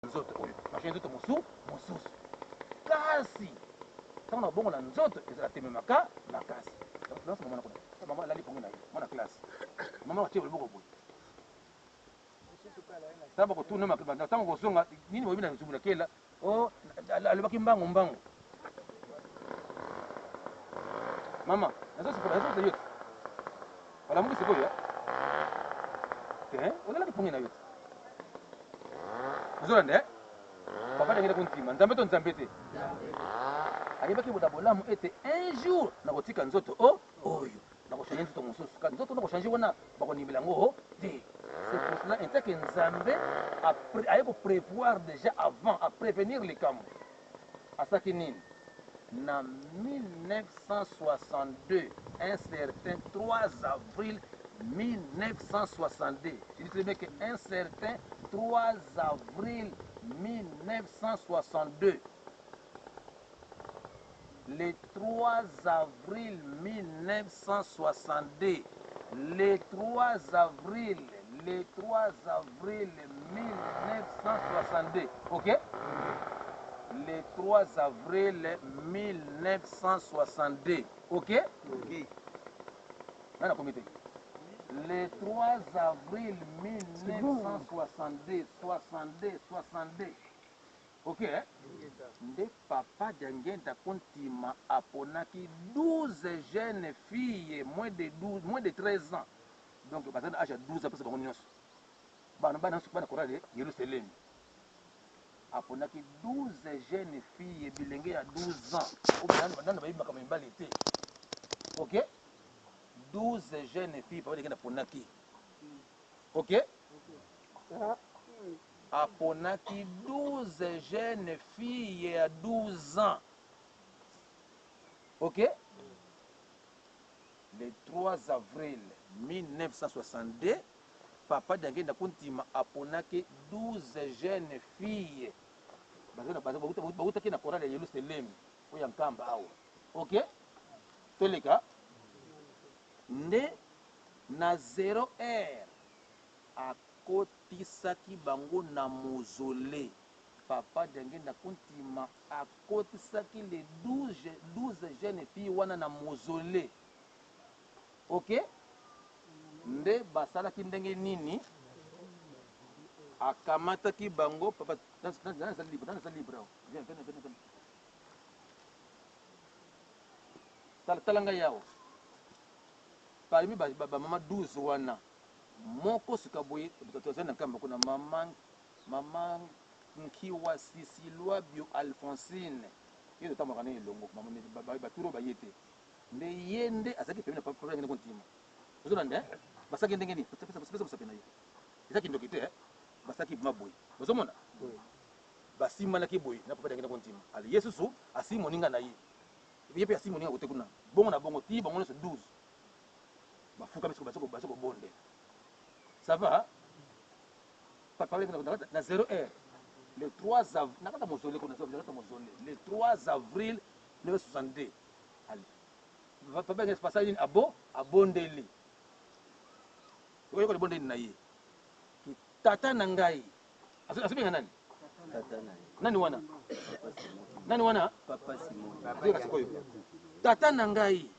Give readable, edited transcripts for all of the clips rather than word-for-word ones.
nzoto oyo mashine nzoto mosusu kasi ntango na bongo na nzoto ezala teme makasi donc mama nakona mama alali pongo na ye mwana classe mama atie loboko boye taba kotuna makibanda ntango kozonga nini boyebi na nzumbu na kela o alobaki mbangu mama nazosokola yote olamuki sikoyo te ozalaki pongi na yote ozolanda papa ndengenda kontima nzambe to nzambe te ayebaki boda bolamu ete un jour nakotika nzoto oyo nakochange nzoto mosusu kati nzoto nakochange wana bakonimela yango te c'est pour cela inteke nzambe aye koprévoir déjà avant à prévenir likambo asaki nini na 1962 un certain 3 avril 1962 je dis très bien que un certain 3 avril 1962 le 3 avril 1962 le 3 avril 1962 ok le 3 avril 1962 ok nana komite le 3 avril 1962 62 ok nde papa Diangenda Kontima aponaki 12 jeunes filles moins de 13 ans donc bazana âge ya 12 ans parce que bango nyonso bana korale Yerusalem aponaki 12 jeunes filles bilenge ya 12 ans nana bayebi makambo mibale te ok 12 jeunes filles papa Diangenda aponaki ok aponaki 12 jeunes filles à 12 ans. Ok? Le 3 avril 1962, papa Diangenda Kontima aponaki 12 jeunes filles. Bautaki na korale ya Yerusalem oyo ya Nkamba awa. Ok? Toleka nde na 0 heure akotisaki bango na mozole papa Diangenda Kontima akotisaki les 12 jeunes filles wana na mozole ok nde basalaki ndenge nini akamataki bango papa dans sa libre viens talanga yao parmi ba mama 12 wana moko sika boye toza na Nkamba kuna mama Nkiwa Sisilwa Bio Alphonsine yezo tamaka na elongo mama baturo bayete nde yende azaki pemina papa Diangenda Kontima ozolanda basaki ndenge ni pesa musapena ye ezaki ndoki te basaki maboye ozomona basimanaki boye na papa Diangenda Kontima ali yesusu asimoninga na ye yepe asimoninga kote kuna bongo na bongo ti bango nyonso 12 bafuka basoko bonde ça va parler dans 0 heure le 3 avril nakata mozole kuna le 3 avril 1962 allez papa Diangenda pasa nini abondeli oyo ko bondeli na ye ki tata na ngai asobenga nani nani wana papa Simon tata na ngai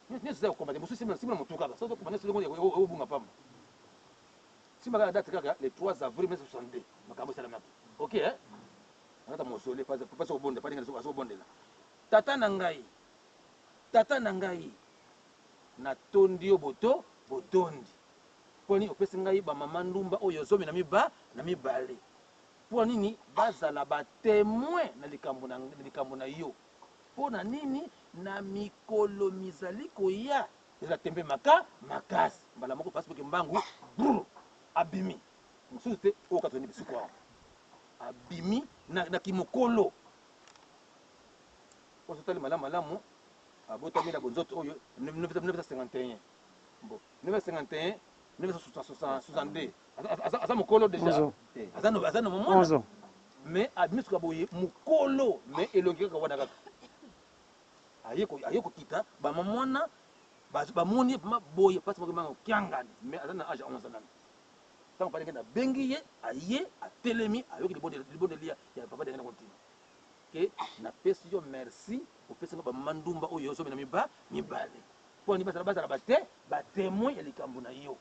ni sasa komba mususu simna mutuka ba sasa komba sasa ngo bunga pamba simba date kaka le 3 avril 1962 makambo salamaki ok nakata mozole papa so bonde pali ngaso so bonde la tata na ngai na tondi yo botondi poni opesi ngai ba mama ndumba oyo zomi na mibale po nini bazala ba témoin na likambo na yo po na nini na mikolo mizali koya eza tembe makasi mbala moko pasi poke mbangu abimi mosusu te oyo katoni bisiko awa abimi na kimokolo po sotali malamu abotami na bonzoto oyo 1951 bon 1951 1962 aza mokolo déjà aza na momona mais abimi suka boye mokolo mais elongi kaka wana kaka aye kokita bamamwana bamoni boye pasi moko mbango kiangani mais aza na age 11 ans tant papa ndenge na bengi ye aye atelemi ayoki libonde lia ya papa ndenge na kontima ke na pesi yo merci opesi nga bamama ndumba oyo ozomena mibale mpo ni bazala bate batémoin ya likambo na yo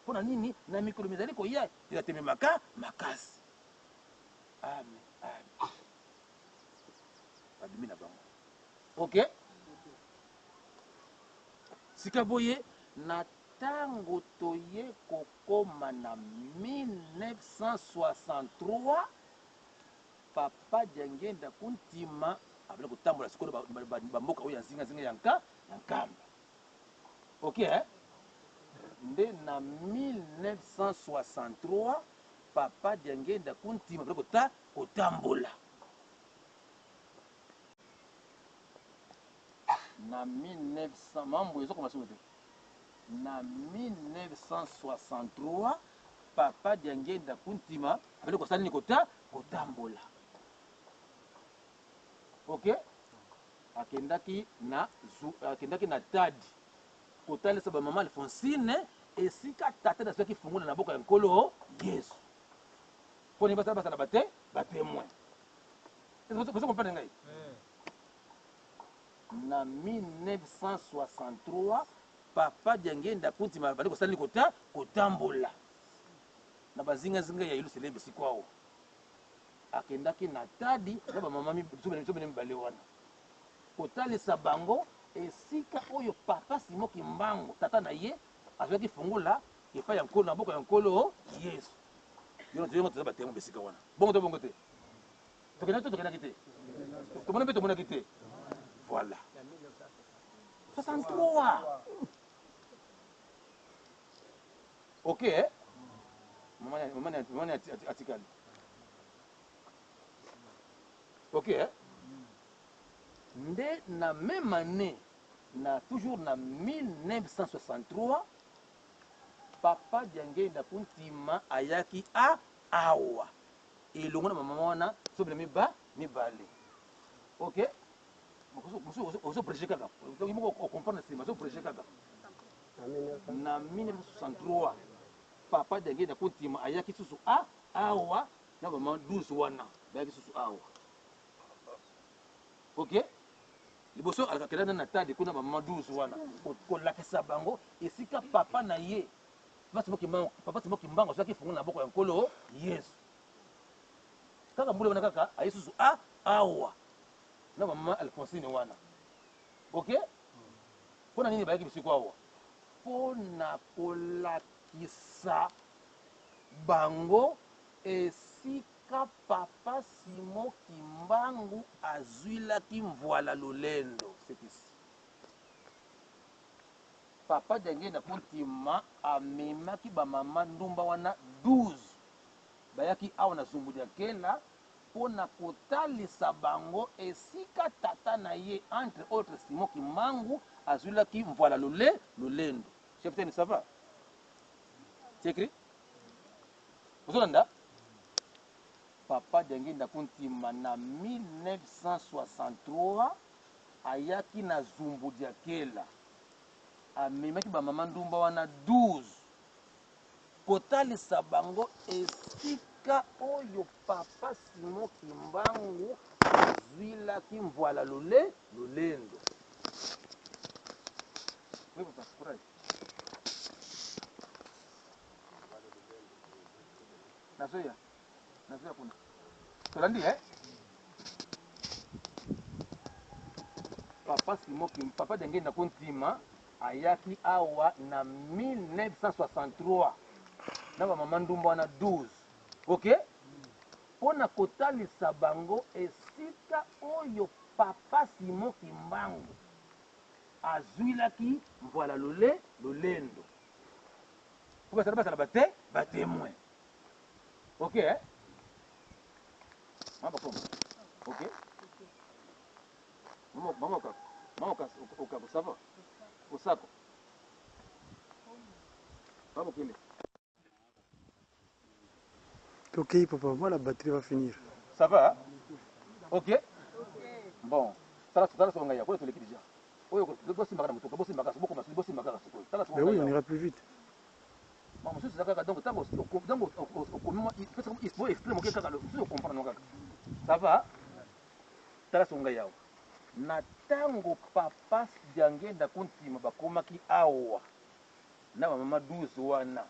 mpo na nini na mikolo mizali koya elatememaka makasi amen amen babimi na bango ok sika boye na ntango toye kokoma na 1963 papa Diangenda kuntima abele kotambola sikoyo bamboka oyo ya nzingazinga ya nkamba ok nde na 1963 papa Diangenda kuntima abele kotambola na 1900 mambo ezokoma soki te na 1963 papa Diangenda kuntima abele kosala nini kotambola ok akendaki na tadi kotalisa bamama Alphonsine esika tata na soki fungula na boka ya nkolo Yesu mpo ni basala batémoin ozo comprendre ngai na 1963 papa Diangenda kuntima bali kosala nini kotambola na bazingazinga ya Yerusalemu sikwao akendaki na tadi na bamama mibale wana kotalisa bango esika oyo papa Simon Kimbangu tata na ye azwaki fungula epai ya nkolo na boka ya nkolo Yesu yo toza batémoin besika wana bongo te tokendaki te tomona mpe tomonaki te voilà 63 ok mama atikali ok nde na même année na toujours na 1963 papa Diangenda kuntima ayaki awa elongo na mama wana sobela mibale ok ozo prêcher kaka moko comprendre nsima ozo prêcher kaka na 1963 papa Diangenda kuntima ayaki susu awa na bamama 12 wana bayaki susu awa ok liboso akakendana na tadi kuna bamama 12 wana kolakisa bango esika papa na ye papa Simon Kimbangu azwaki fungula na boko ya nkolo Yesu kaka mbula wana kaka aye susu awa na bamama Alphonsine wana ok mpo na nini bayaki bisiko awa mpo na kolakisa bango esika papa Simon Kimbangu azwilaki mvwala lolendo sekisi papa Diangenda kuntima amemaki bamama ndumba wana 12 bayaki awa na Zumbudi ya Kela mpo na kotalisa bango esika tata na ye entre autres Simon Kimbangu azwilaki mvwala lolendo chepteni ça va c'est écrit ozolanda papa Diangenda kuntima na 1963 ayaki na Zumbudi ya Kela amemaki bamama ndumba wana 12 kotalisa bango esika oyo papa Simon Kimbangu azwilaki mvwala lolendo nazoya kuna tolandi papa Diangenda kuntima ayaki awa na 1963 na bamama ndumba wana 12 ok mpo na kotalisa bango esika oyo papa Simon Kimbangu azwilaki mvwala lolendo mpo basala batémoin ok mabakoma ok mama okako ça va osako mabokende ok papa moi la batterie va finir ça va ok bon tala songa ya kole toleki déjà oyo bosimbaka na motoka bosimbaka sikoyo mais oui on ira plus vite mosusu eza kaka donc ntango okomi il faut extrême oke kaka mosusu okomprendre kaka ça va tala so ngai awa na ntango papa diangenda kontima bakomaki awa na bamama 12 wana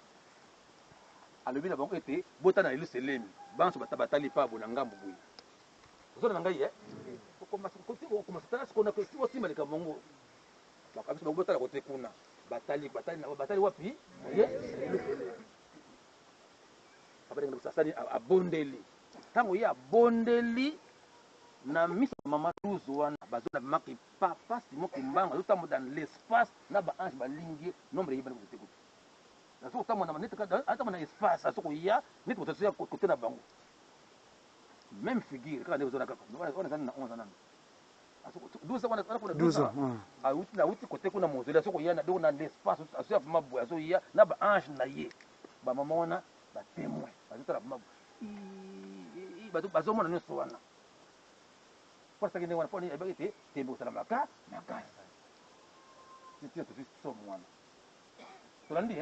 alobi na bango ete botana Yelusalemi banso batali pa bona ngambo boye ozona na ngai okomasa tala sikona osimba likambo ngo bakabisa bango botala kote kuna batali wapi abadenga kusasani abondeli ntango ye abondeli na miso mama 12 wana bazona maki papa Simon Kimbangu azotambo dans l'espace na baange balingi nombre yebani kote kote naso kotambo na manete atambo na espace aso koya neti kote ya kote na bango même figure kaka nde ozona kaka wana zana na 11 nani 12 ans auti kote kuna mozeli aso koya na donc na l'espace aso ya vraiment boye aso ya na baange na ye bamama wana batémoin bazotala vraiment bazomona nyonso wana pasaki ndenge wana mpona yebaki ete tembe kosala makasi titina tosi somo wana tolandi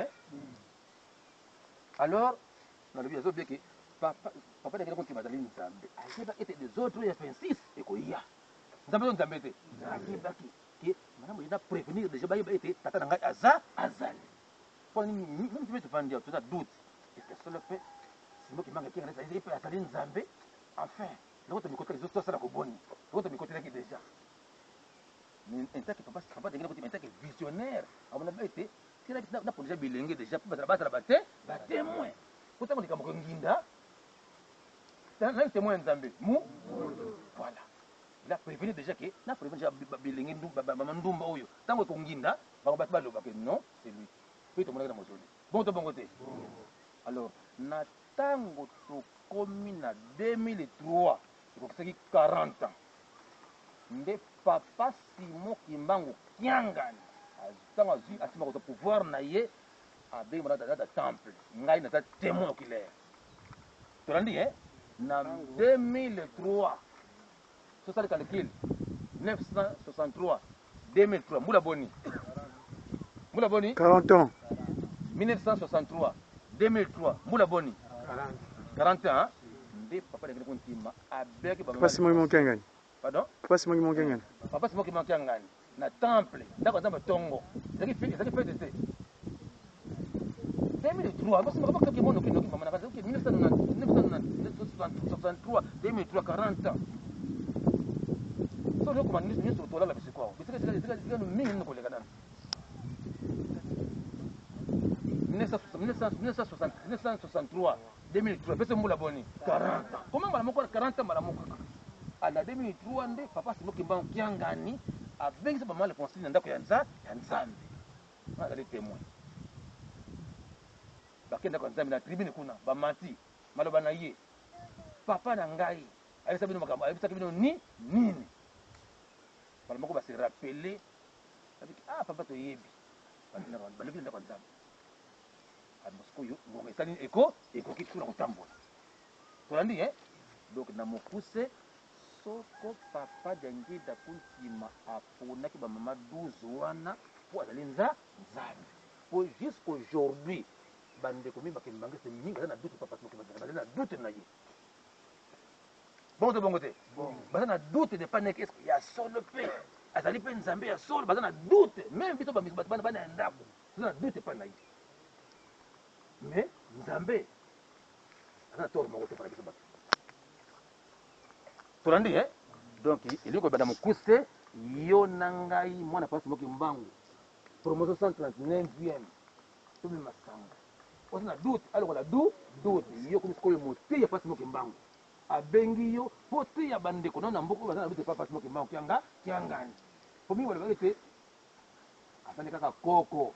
alors nalobi azobie ke papa ndengena kontima azali nzambe ayebaki ete des autres ya 26 ekoya nzambe oyo nzambe te ayebaki ke malamu yena prévenir déjà bayeba ete tata na ngai azali mpona nini même tipe tofandi toza doute ete solo mpe Simon Kimbangu ekenga ezali mpe azali nzambe enfin nakota mikotaki tosala koboni nakota mikotelaki déjà intaki papa ndengena kotima intaki visionnaire amona ete napo déjà bilenge déjà mpo bazala batémoin kotango likambo konginda nani témoin nzambe voilà il a prévenu déjà que na prévenu déjà bilenge bama ndumba oyo ntango ekonginda bango bato balobake non c'est lui mpe tomonaki na mozoli bongo to bongo te alors na ntango tokomi na 2003 ekokisaki 40 ans nde papa Simon Kimbangu Kiangani ntango azwi asima kozwa pouvoir na ye abengi monata temple ngai naza témoin oculaire tolandi na 2003 tosali calcul 963 2003 mbula boni 40 ans 1963 2003 mbula boni 40 ans nde papa ndengena kontima abeki papa Simon Kimbangu pardon papa Simon Kimbangu papa Simon Kimbangu na temple ndako nzambe tongo ezaki fete te 2003 basi makaba kaki mono kino kimama na kaza 1963 2003 40 ans so loko manisi nyuso tola la bisiko bisika no mingi no koleka dana 1963 2003 pesa mbula boni 40 ans comment mala moko 40 ans mala moko ala 2003 nde papa Simon Kimbangu Kiangani abengisa bamama le conseil na ndako ya nzambe azali témoin bakenda kwa nzambe na tribune kuna bamati maloba na ye papa na ngai ayebisa bino makambo ayebisaki bino nini bala moko base rappele abiki papa toyebi balobi na ndako ya nzambe mosikoyo ngongo esali ekoki kuna kotambola tolandi donc na mokuse soko papa Diangenda kontima aponaki bamama 12 wana mpo azali nzambe po jusqu'aujourd'hui bandeko mibake mbangisi mingi baza na doute papa bazali na doute na ye bongo te baza na doute de paneke eske ya solo mpe azali mpe nzambe ya solo baza na doute même biso bato bana ya ndako baza na doute mpa na ye mais nzambe aza na toro moko te mpana biso bato tolandi donc elingi kobanda mokuse yo na ngai mwana pasi moki mbangu promotion 139e tomi masanga oza na doute alokola doute yo komi sikoyo moteya pasi moki mbangu abengi yo po teya bandeko nao na mboka baza na doute pa pasi moki mbangu kiangani po mingi balobaki te azali kaka koko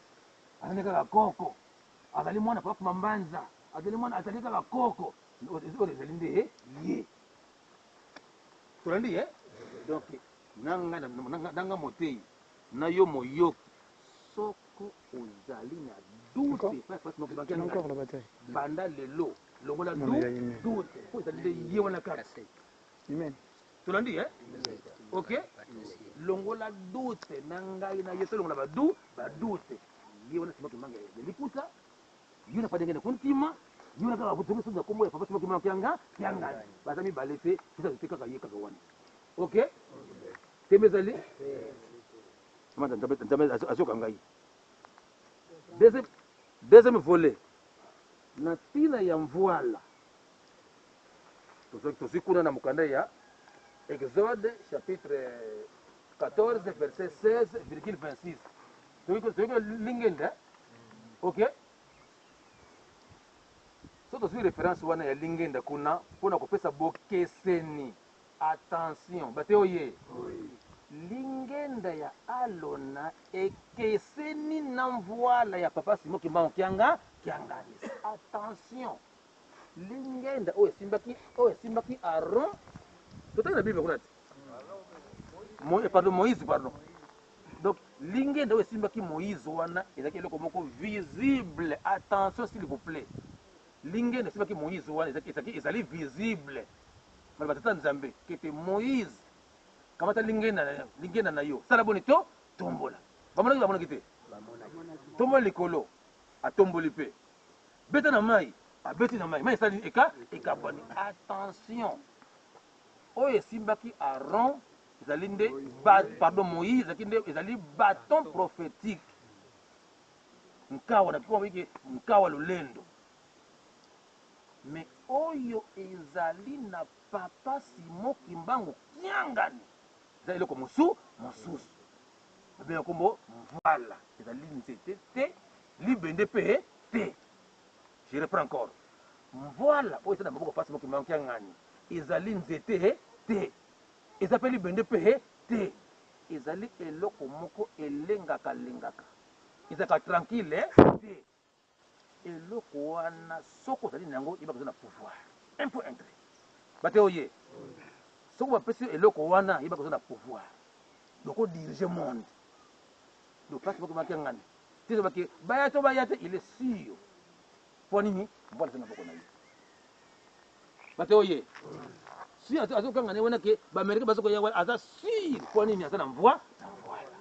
azali mwana papa mambanza azali kaka koko oyo ezali nde ye tolandi donc nanga motei na yo moyoki soko ozali na doute banda lelo longola doute po ezali nde ye wana kaka tolandi ok longola doute na ngai na ye tolongola badoute ye wana Simon Kimbangu ya liputa yuna pa ndenge kuntima yuna kaka kutunga soza kombo ya papa simo kimama kyanga kyanga baza mibale te kisa te kaka ye kaka wana ok temezali manda ntabe azoka ngai deuxième volet na tina ya mvoala tozwi kuna na mokanda ya Exode chapitre 14 verset 16,26 toyiko lingenda ok so tozwi référence wana ya lingenda kuna mpona kopesa bokeseni attention bate oye lingenda ya alona ekeseni na mvoala ya papa simo kimbango kyangani attention lingenda oyo esimbaki aron totangi na bible kuna te pardon moïse pardon donc lingenda oyo esimbaki moïse wana ezalaki eloko moko visible attention s'il vous plaît lingenda esimbaki moïse wana ezali visible maloba tata nzambe kete moïse kamata lingenda na yo sala boni to tombola bamonaki te tombola likolo atomboli mpe beta na mai abeti na mai esali ekabwani attention oyo esimbaki aron ezali nde pardon moïse ezali bâton prophétique nkawa nakikomabiki nkawa lolendo me oyo ezali na papa simo kimbangu kyangani eza eloko mosusu babenga kombo mvoala ezali nzete te libende mpe te je reprends encore mvoala oyo eza na maboko papa simo kimbangu kyangani ezali nzete te eza mpe libende mpe te ezali eloko moko elengaka ezalaka tranquille te eloko wana soko ozali na yango yebaka oza na pouvoir un peu intré bate oye soko bapesi eloko wana yebaka oza na pouvoir doko dirige monde donc place moko maki ngani te sobaki baya te il est sûr po nini mbola eza na boko na ye bate oye si azokanga ne wana ke baamerika bazokoya wana aza sûr po nini aza na mvoi na voila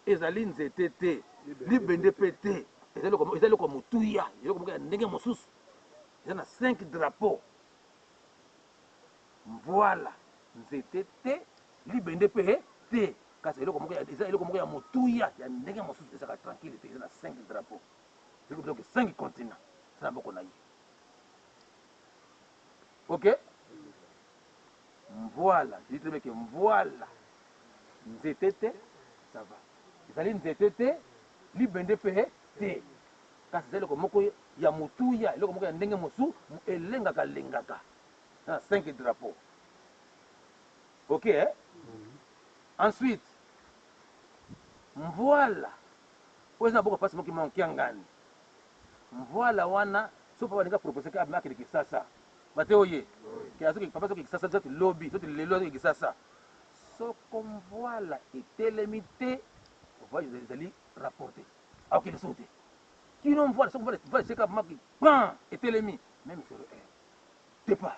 ezali nzete te libende mpe te eza eloko motuya eloko moko ya ndenge mosusu eza na 5 drapeau mvoala nzete te libende mpe te kasi eza eloko moko ya motuya ya ndenge mosusu ezaka tranquille te eza na 5 drapeau donc 5 continent eza na boko na ye ok mvoala jitremeke mvoala nzete te ça va ezali nzete te libende mpe te kasi eza eloko moko ya motuya eloko moko ya ndenge mosusu elengaka na 5 drapeau ok ensuite mvoala oyo eza na boko pasi moko kyangani mvoala wana so papa balinga propose ke amakele kisasa bate oye papa soki kisasa zoti lobi zoti lelo azoki kisasa soko mvoala etelemi te voyage ezali rapporté akokende so te kino mvoala soko mvoala eseka maki pan etelemi même sur te pas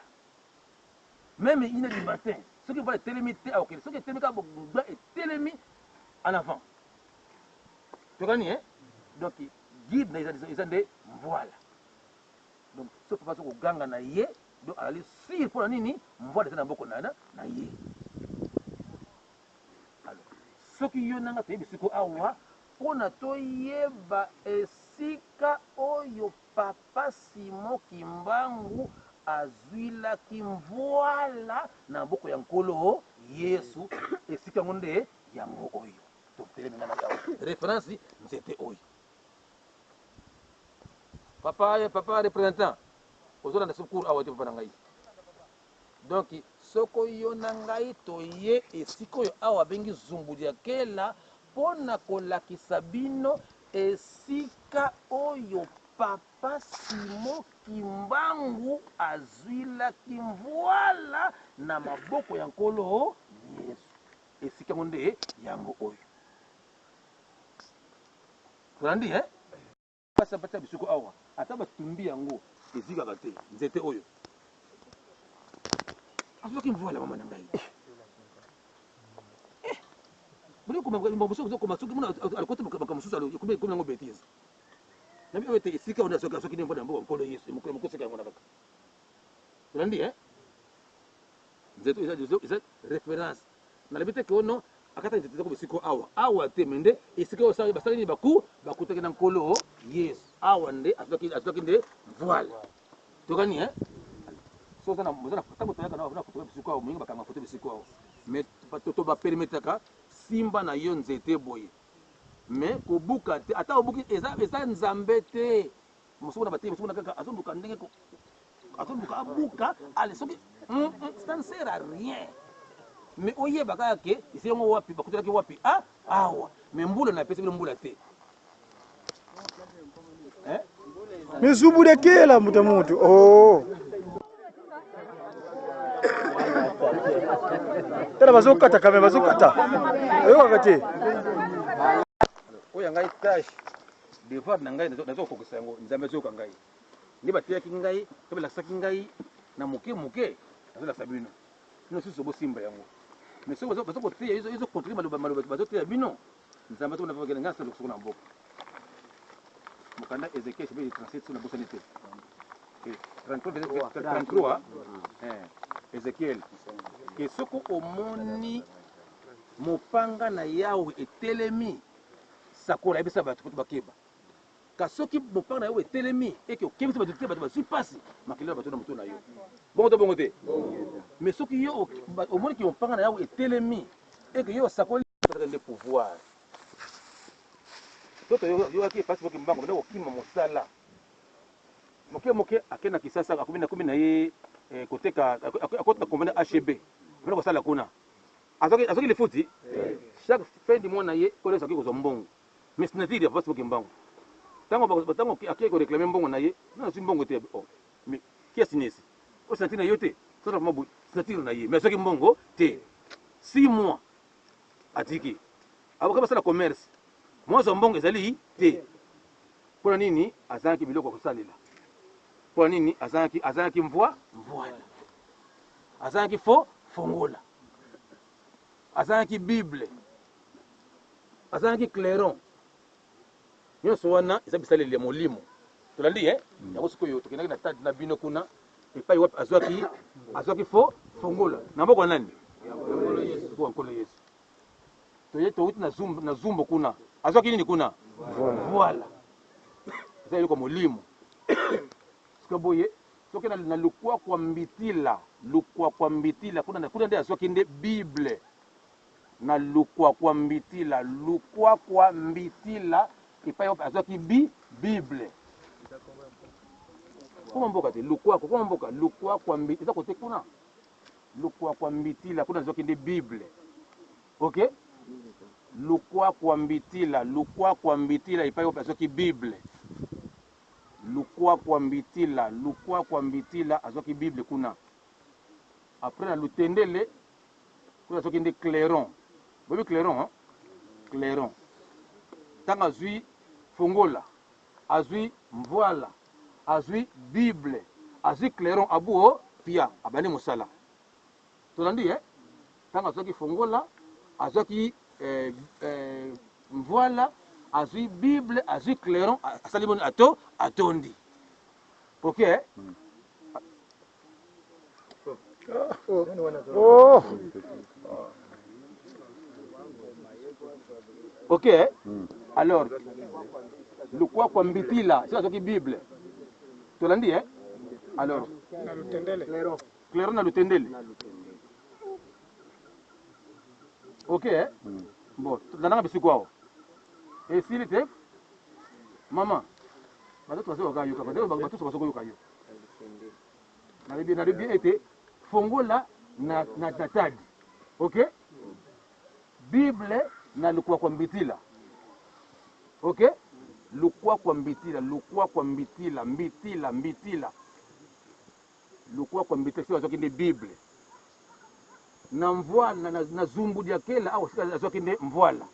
même 1h du matin soki mvoala etelemi te akokende soki etelemi kaka bogba etelemi en avant tokani donc guide na eza nde mvoala donc so papa soko oganga na ye donc azali sire mpona nini mvoala eza na mboko na ye alors soki yo nanga toyebi siko awa mpona toyeba esika oyo papa simo kimbangu azwilaki mvoala na mboko ya nkolo yesu esika yango nde yango oyo totelemina na yawa référence nzete oyo papa représentant ozolanda secours awa te papa na ngai donc soko yo na ngai toye esika oyo awa abengi zumbudi ya kela mpona kolakisa bino esika oyo papa simo kimbangu azwilaki mvoala na maboko ya nkolo yesu esika yango nde yango oyo tolandi pasi apati ya bisoko awa ata batumbi yango ezikaka te nzete oyo azwaki mvoala mama na ngai boni okoma soki mona alokoti makambo mosusu ekomi yango bétise nabi oyo te esika ona soki nde mpona mboka nkolo yesu mokolo sika yango na kaka tolandi nzeto eza référence nalobi te ke ono akata nzete ezako bisiko awa te me nde esika oyo basali nini bakutaki na nkolo yesu awa nde azwaki nde voile tokani so ntango toyaka na foto bisiko awo moyinga bakanga foto bisiko awo mais to bapermetaka simba na yo nzete boye mais kobuka te ata obuki eza nzambe te mosuku na bateye mosuku na kaka azonduka ndenge azonduka abuka ale soki ça ne sert à rien mais oyeba kaka ke esi yango wapi bakutelaki wapi awa mais mbula na pesi bino mbula te mizubudekela mutu oh tala bazokata kame bazokata oyokaka te oyo ngai tâche devoir na ngai nazokokisa yango nzambe azoyoka ngai nde bateyaki ngai to balakisaki ngai na moke nazolakisa bino bino susu bosimba yango mais soki bazokoteya ezocontribue maloba bazoteya bino nzambe azokonavakela ngai asala soko na mboka mokanda Ezekiel chapitre 37 na bosani te 33 Ezekiel ke soko omoni mopanga na yawe etelemi sakola yebisa bato po bakeba kasi soki mopanga na yawe etelemi eke okebisa bato te bato bazwi mpasi makili na bato na moto na yo bongo te mais soki yo omoni ke mopanga na yawe etelemi eke yo osakoli nde pouvoir toto yoyaki epasi poki mbango nde kokima mosala moke ake na kisasa akomi na ye koteka akota kombane HB mpona kosala kuna azwaki lifuti chaque fin du mois na ye oyo azwaki kozwa mbongo mais signature apasi poki mbango ntango ake koreklame mbongo na ye nazwi mbongo te mais kia signesi o signature na yo te signature na ye mais azwaki mbongo te 6 mois atiki aboka basala commerce mwazwa mbongo ezali te mpona nini azalaki biloko ya kosalela mpona nini azalaki voile azalaki fongola azalaki bible azalaki clairon nyonso wana eza bisaleli ya molimo tolandi yango sikoyo tokendaki na tade na bino kuna epai wapi azwaki fongola na mboka nani mboka nkolo yesu touti na zumbo kuna azwaki nini kuna voila eza eloko molimo sika boye soki na lukwa kwa mbitila kuna nde azwaki nde bible na lukwa kwa mbitila epai wapi azwaki bible koma mboka te lukwa kwa mbitila eza kote kuna lukwa kwa mbitila kuna azwaki nde bible ok lukwa kwa mbitila epai wapi azwaki bible lukwa kwa mbitila azwaki bible kuna après na lutendele kuna azwaki nde clairon bobi clairon ntango azwi fongola azwi mvoila azwi bible azwi clairon abuo pia abandi mosala tolandi ntango azwaki fongola azwaki mvoila azwi bible azwi clairon asali boni atondi ok ok alors lukwa kwa mbitila sio azwaki bible tolandi alors clairon na lutendele ok bon landanga bisiko awo esili te mama bato bazokoka yoka batuso bazokoyoka yo nalobi ete fongola na tadi ok bible na lukwa kwa mbitila ok lukwa kwa mbitila lukwa kwa mbitila sio azwaki nde bible na mvoila na zumbudi akela awa sika azwaki nde mvoila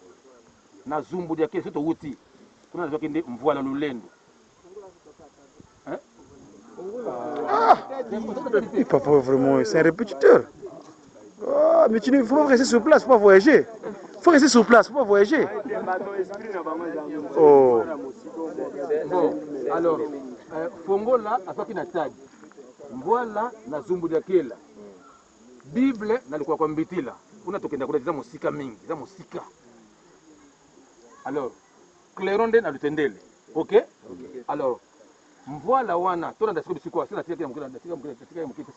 na zumbudi akela sio touti kuna azwaki nde mvoila lulendo Papa, vraiment, c'est un répétiteur. Oh, mais tu ne faut pas rester sur place, il faut pas voyager. faut rester sur place, faut pas voyager. Oh. Bon, alors, Fongola, afaki na tag. Mvoila na zumbu ya kela. Bible na likuwa kwa mbitila. Una tokenda kule za musika mingi, za musika. Alors, Cléronde na lutendele. OK? Alors, mvoila wana, tona ndasiku bisiko, sina tika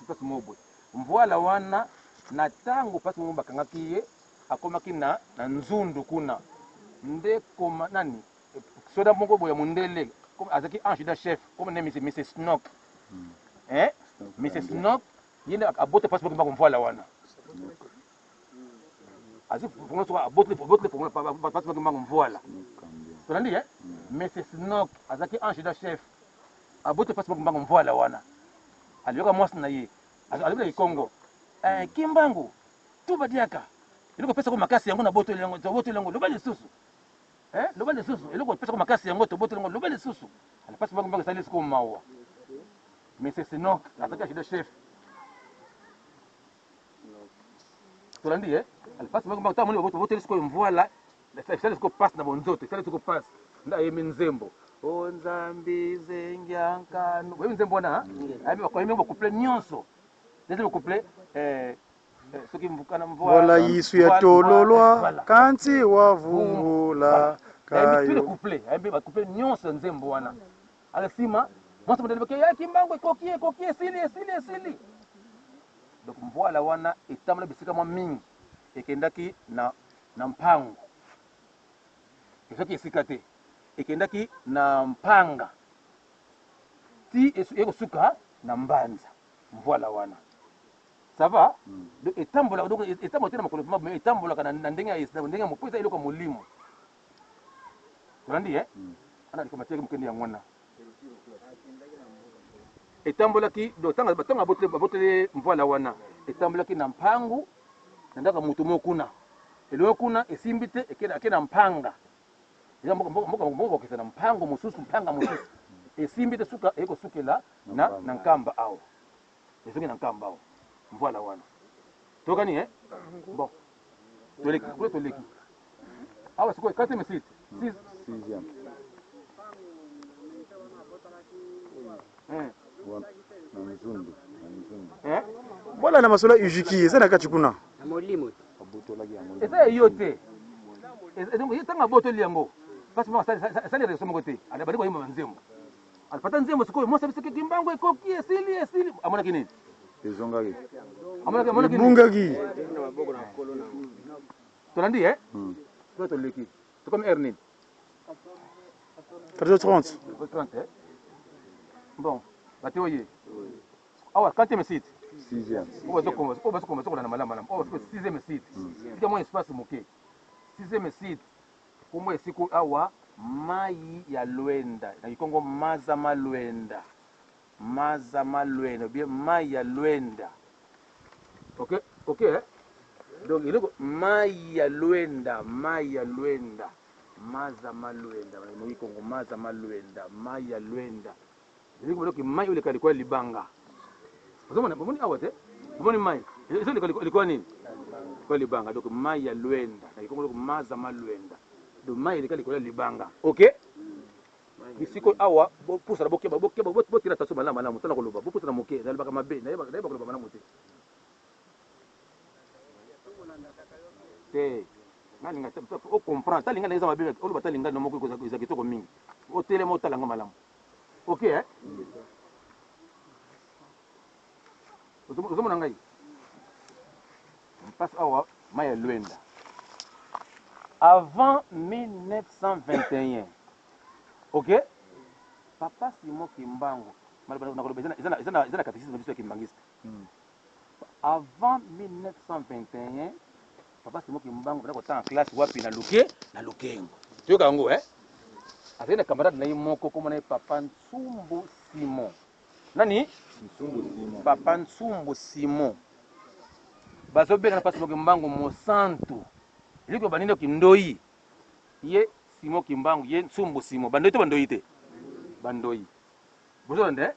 pasi mobwe. Mvoila wana na tangu pasi mumba kangakiye akomaki na nzundu kuna. Nde koma nani? Soda mongo boya mundele. Comme azaki ange da chef, comme ne Mrs. Snock. Hein? Mrs. Snock, yene abote pasi mumba mvoila wana. Asi fongola so abote fongola pasi mumba mvoila. Tolandi eh? Mrs. Snock azaki ange da chef. Abote pasi mumba mvoila wana. Aliyoka mwasi na ye. Alibula Kongo. Kimbangu tuba diaka. Iliko pesa kwa makasi yangu na boto lengo loba lisusu. Loba lisusu. Iliko pesa kwa makasi yangu to boto lengo loba lisusu. Alipasa mbanga sali siku mawa. Mrs. Snock ataka shida chef. Tulandi alipasa mbanga tamu boto siku mvoila. Sali siku pass na bonzote, sali siku pass. Nda yemi nzembo. O nzambi zengyankano. Wewe nzembo na? Kwa hiyo couple nyonso. Ndio couple soki mvukana mvoila. Voilà yisu ya tololwa kanti wavumbula kayo. Puis le couplet, ba couplet nyonso nzembo wana. Alasima, mwasa mdelebeke ya Kimbangu kokie sili. Donc mvoila wana etamla bisika mwa mingi. Ekendaki na mpango. Efaki esikate. Ekendaki na mpanga. Ti eko suka na mbanza. Mvoila wana. Ça va? Donc etambola donc etambola na makolo mais etambola kana ndenga ndenga mopoza iloko molimo. Tulandi ana likomatia mkendi ya ngwana. Etambola ki do tanga bote mvoila wana. Etambola ki na mpangu ndaka mutu mokuna. Eloko kuna esimbite ekena mpanga. Ya mboko kisa na mpango mususu mpanga mususu. Esimbite suka eko sukela na nkamba ao. Esuki na nkamba ao. Voilà wana. Tokani Bon. Toleki. Awa siko 4e site. 6e. Voilà na masola ujiki, ça na kachikuna. Molimo. Eza yote. Donc yitanga boto liango. Parce que ça les ressomme côté. Ala bali ko yima nzembo. Alipata nzembo siko mo sabise Kimbangu ekoki esili. Amona kinini? Ezongaki. Amona kinini? Bungaki. Tolandi Toi toleki. C'est comme Ernest. 4h30. 30 Bon, batoye. Awa 4e site. 6e. On va commencer na malama. On va faire 6e site. Il y a moins espace moké. 6e site. Pour moi siku awa mai ya Luenda. Na Kongo maza maluenda. Bien mai ya Luenda. OK Donc il est mai ya Luenda. Maza maluenda. Na Kongo maza maluenda. Mai ya Luenda. Il est que mai ule kalikuwa libanga. Mbona awate? Mbona mai? Hizo ilikuwa nini? Kwa libanga. Donc mai ya Luenda. Na Kongo maza maluenda. Donc mai ile kalikuwa libanga. OK? Bisiko awa pusa boke tira taso malama na mutana koloba. Pusa na moke, na libaka mabe, na yeba koloba na mote. Nani ngata o comprendre. Talinga na ezama mabe, o loba talinga no moko ko za kitoko mingi. O tele mo talanga malamu. OK Uzomona ngai. Passe awa maya Luenda. Avant 1921. OK? Papa Simon Kimbangu. Izana catéchisme de Kimbangiste. Avant 1921, Papa Simon Kimbangu était en classe wapi na Lukengo. Tu vois ngo Avec un camarade na moko comme na Papa Nsumbu Simon. Nani? Papa Nsumbu Simon. Bazobenga na Papa Simon Kimbangu Mosantu. Iliko baninde kindoi. Ye Simon Kimbangu ye Nsumbu Simon. Bandoi to bandoi te. Bandoi. Vous entendez?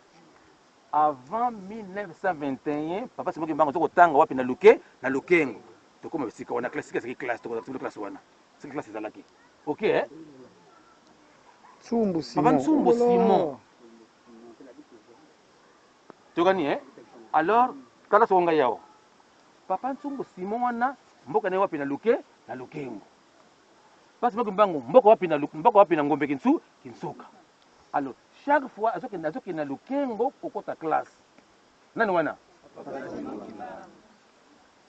Avant 1921, Papa Simon Kimbangu toko tanga wapi na Lukengo. tokoma bisika wana classe sika classe to classe wana c'est classe ezalaki OK eh Tsumbu Simon Papa Tsumbu Simon tokani eh alors kala songa yao Papa Tsumbu Simon wana mboka ne wapi na lukengo parce que mbango mboka wapi na ngombe kinsuka alors chaque fois azoki na lukengo kokota classe nani wana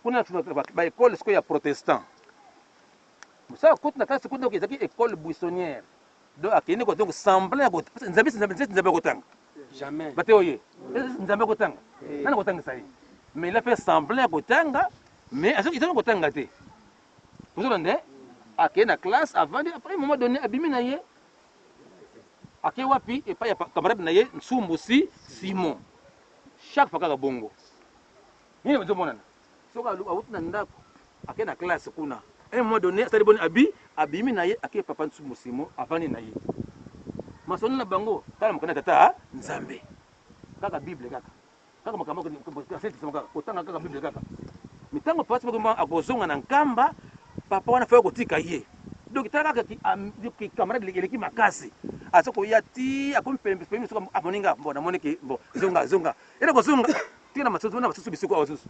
kuna ba école ce ya protestant ça coûte na classe coûte ezaki école buissonnière donc akini ko donc semblant ko nzambe ko tanga Jamais. bateoye nzambe ko tanga nani ko tanga sai mais il a fait semblant ko tanga mais azoki ko tanga te vous entendez akini na classe avant après un moment donné abimi na ye ake wapi et pas ya camarade na ye Tsumbu Simon chaque fois kaka bongo ni ndio mona soka awuti na ndako ake na classe kuna un moment donné ça débonne abimi na ye ake Papa Tsumbu Simon avani na ye masono na bango kala mukana tata nzambe kaka bible kaka makambo ko senti sama kaka otanga kaka bible kaka mitango pasi ko akozonga na nkamba papa wana fa ko tika ye donc taka ki camarade eleki makasi asoko yati akompembe soka amoninga mbona moneke mbo zonga ina ko zonga tina masusu bisuko awasusu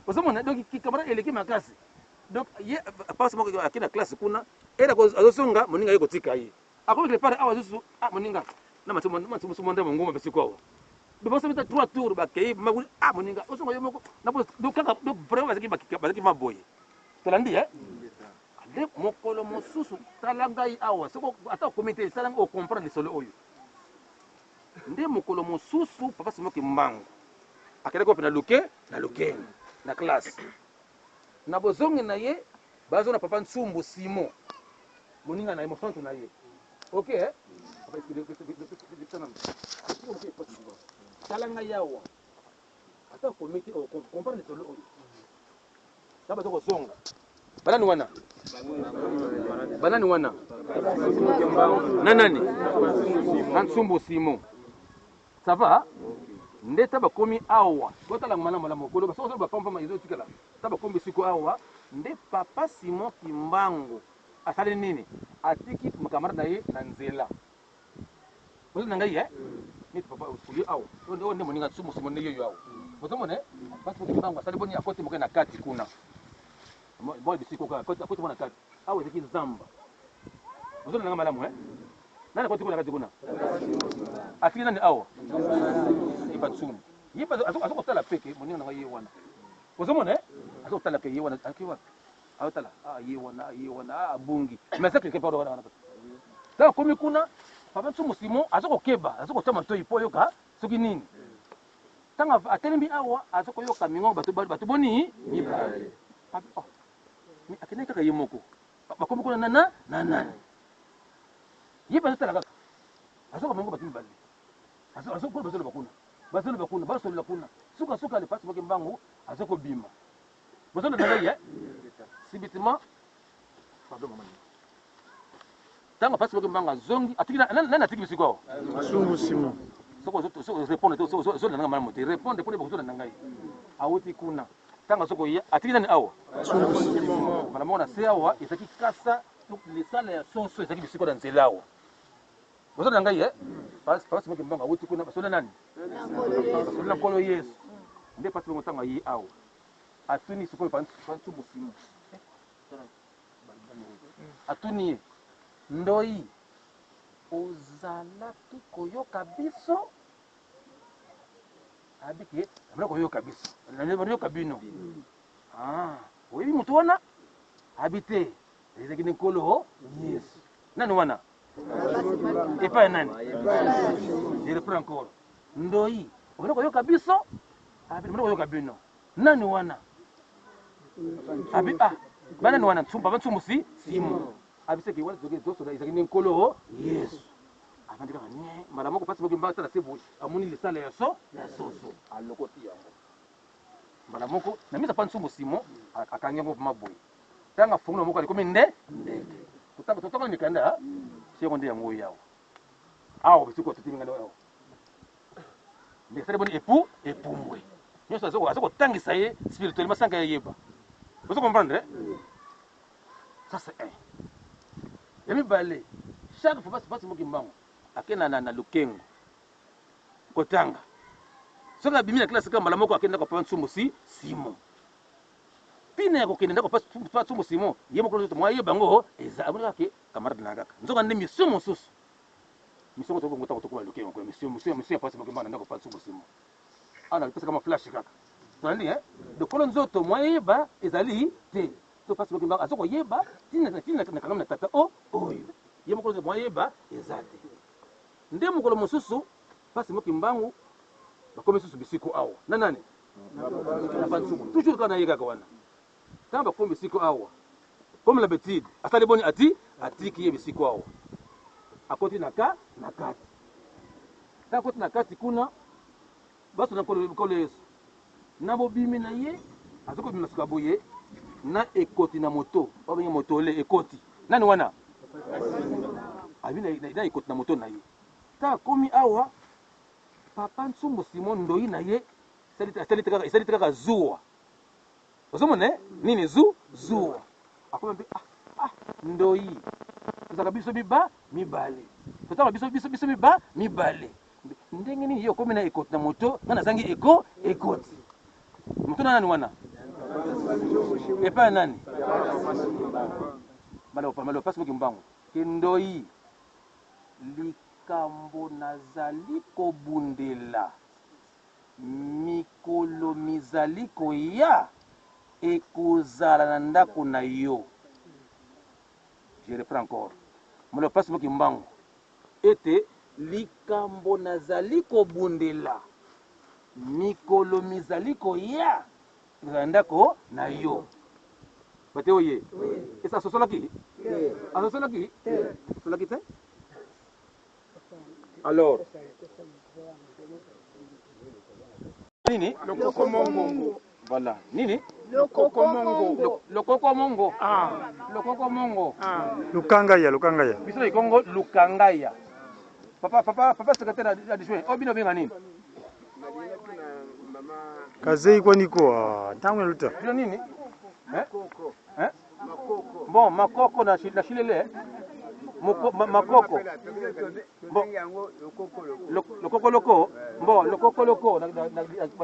ozomona donc ki camarade eleki makasi donc ye pas mo akina classe kuna ina ko azosonga moninga ye ko tika ye akomi le pare awasusu moninga na masusu monde ngoma bisuko awo donc ça met 3 tours ba kay moninga ozonga yo moko na donc kaka donc vraiment bazaki maboye tolandi nde mokolo mosusu tala ngai awa soko ata komite esala ngai okomprendre lisolo oyo nde mokolo mosusu Papa Simoki mbango akeleki ope na lukengo na classe na bozongi na ye bazo na Papa Tsumbu Simon moninga na ye mosantu na ye ok tala ngai awa ata komite okomprendre lisolo oyo na bazo kozonga banani wana nanani Tsumbu Simon ça va nde taba komi awa botala malamu mokolo basoso ba pampa izo tikala taba komi siko awa nde Papa Simon Kimbangu asali nini atiki makamara na ye na nzela bozo ngai ni papa usuli awa nde moninga Tsumbu Simon ne yoyo awa bozo mone Papa Kimbangu asali boni akoti moke na kati kuna boy bisiko ka kote mona kati awe ziki zamba uzona nanga malamu nani kote kuna kati kuna akili nani awa ipa Tsumbu yipa azoko tala peke moninga nanga yewana uzomona azoko tala ke yewana akiwa awtala yewana abungi mais ça quelque part wana ça komi kuna Papa Tsumbu Simon azoko keba azoko tama to ipo yoka soki nini tanga atelembi awa azoko yoka mingo batu boni mibale akene kaka ye moko bakomi kuna nani ye bazotala kaka azoka mongo batimi bale azoko bazolo bakuna basolela kuna suka le pasi moke mbangu azoko bima bozolo na ngai subitement pardon maman tanga pasi moke mbangu azongi atiki nani atiki bisiko Tsumbu Simon soko répondre zo na ngama mote répondre pour beaucoup na ngai awuti kuna tanga soko ya atiki nani awa bala mona se awa ezaki kasa donc lisala ya soso ezaki bisiko na nzela awa bozo na ngai pasi moke mbanga awuti kuna basona nani basona nkolo Yesu nde pasi moke tanga yi awa atuni siko pa Tsumbu Simon atuni ndoi ozalaki koyoka biso abiki amna koyoka biso nayoka bino oyebi mutu wana habite ezaki ni nkolo Yesu nani wana epai nani je reprends encore ndoi omna koyoka biso abiki amna koyoka bino nani wana abi banani wana Papa Tsumbu Simon abiseki wana zosoda ezaki ni nkolo Yesu avandi kaka nye mbala moko pasi moki mbanga tala se boye amoni lisala ya soso alokoti yango mbala moko na misa Papa Tsumbu Simon akangi yango mpama boye tanga fungu na moko alikomi ndenge totanga mikanda seko nde yango oyo awa bisiko totimi nganda awa mais sali boni epumbwe nyonso azokotangisa ye spirituellement sanka yeyeba Vous comprenez? Ça c'est un. Yami balé. Chaque fois passe mo kimbango. Akena na lukengo. Kotanga. Soka bimi na classe kama moko akenda ko pa nsumbu Simon. Pina ko kenda ko pa nsumbu Simon. Yemo ko mwa yebango eza abona ke camarade na ngaka. Nzoka ndi mission mosusu. Mission ko ngota ko lukengo ko mission passe mo kimbango na ko pa nsumbu Simon. Ana pesa kama flash kaka. Tandi de kolo nzoto mwa yeba ezali te. To passe mo kimbango azoko yeba tina na kangam na tata oyo. Yemo ko mwa yeba ezate. Nde mukolo mosusu passe mo kimbango bakomi susu bisiko awa na nani na bansuku toujours kana yeka kawana tamba kombi bisiko awa comme l'habitude asali boni atiki ye bisiko awa akoti na kati ta koti na kati kuna baso na kolo Yesu na bobimi na ye azoko bima suka boye na ekoti na moto obenye moto le ekoti nani wana abina na ekoti na moto na ye ta komi awa papa nsumbu Simon ndoi na ye salite kaka zuwa ozomona nini zuwa akoma mpe ndoi tozaka biso mibale totanga biso mibale ndenge nini yo komi na ekoti na moto nga nazangi ekoti moto na nani wana epa ya nani malo pasi moki mbango ke ndoi likambo nazali kobundela mikolo mizali koya ekozala na ndako na yo. Je reprends encore. Molo pasi moki mbango ete likambo nazali kobundela mikolo mizali koya ekozala na ndako na yo. Bate oye esa asosolaki asosolaki te. Alors, nini? Le coco mongo. Voilà. Nini? Le coco mongo. Le coco mongo. Ah. Le coco mongo. Ah. Lukangaya. Biso le Congo Lukangaya. Papa secrétaire adjoint. Obino benga nini? Kazei kwa niko tangu luta. Bilo nini? Makoko. Bon, makoko na shilele. Makoko. Bon. Le coco loco. Bon, le coco loco na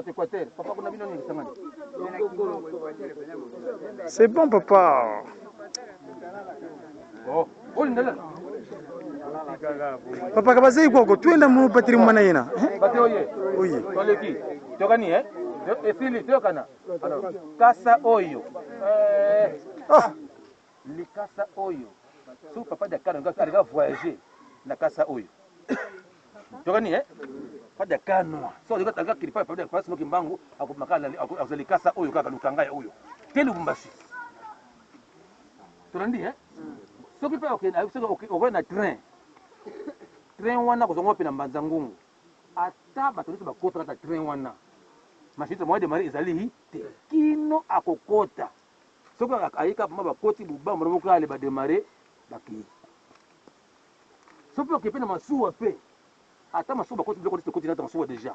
Équateur. Papa kuna bino nini sangani? C'est bon papa. Oh, ndela. Papa kabazei kwako twenda mu patiri mwana yena. Bate oye. Oye. Toleki. Tokani esili tokana. Alors, kasa oyo. Likasa oyo. So papa de kano nga voyager na kasa oyo. Tokani pas de kano. So nga tanga kilipa papa de kwasi moki mbangu akumakala akuzali kasa oyo kaka Lukangaya oyo. Telu Lubumbashi. Tolandi so ki pa okay na train. Train wana kozongo pe na Mbanza Ngungu. Ata batolisi bakota na train wana. Mashito mwa de mari ezali te kino akokota. Soko ayika pama bakoti bubamba moko ale ba démarrer baki. Soko kepe na masuwa pe. Ata masuwa bakoti biloko koti na masuwa déjà.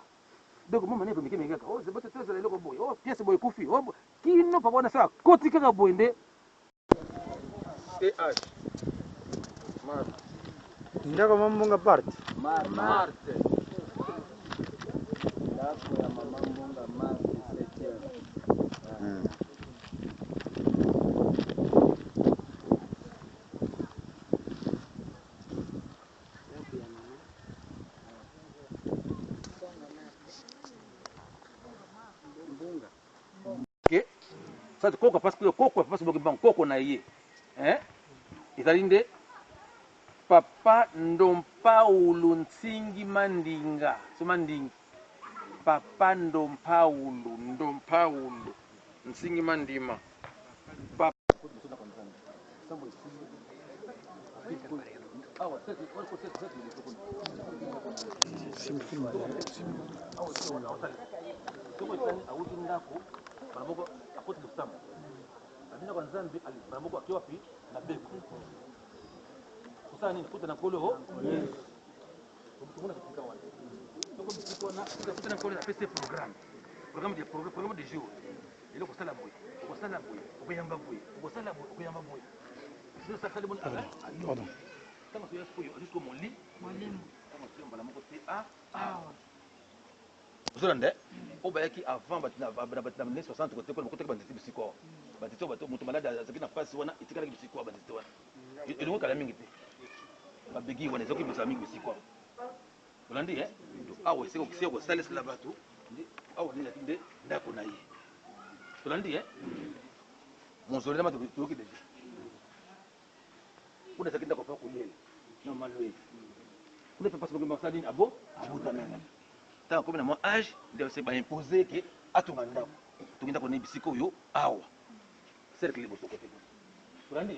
Donc moi mané pemike mengaka. Oh c'est pas très loko boy. Oh pièce boy kufi. Oh kino papa na sa koti kaka boyende. CH. Marte. Ndako mambonga party. Marte. Ndako ya mama mbonga Marte 7e. Ok. Ça koko parce que le koko parce que bon koko na yé. Hein? Izalinde papa ndompa ulunsingi mandinga. So mandingi. Papa ndompa ulu nsingi mandima. Papa programme de jour. lelo kosala boye okosala boye okoyamba boye okosala boye okoyamba boye sino sakali boni Pardon. ntango toya sikoyo jusqu'au molimo ntango toya mbala moko te awa ozolanda oyo bayaki avant na 60 kote kona bakotaki banzete bisika awa banzete oyo moto malade azalaki na mpasi wana etikalaki bisika awa banzete wana elongo kala mingi te babegi wana ezalaki bosala mingi bisika awa olandi awa esika kosalesela bato awa ezalaki nde ndako na ye olandi mozole nama toyoki deja kuna ezalaki ndako pa kolela na malweli kuna mpe mpasi bakosala nini abotamena ntango akomi na mwa age nde baimpose ke atonga ndako tongi ndako naye bisika oyo awa cercle liboso kote olandi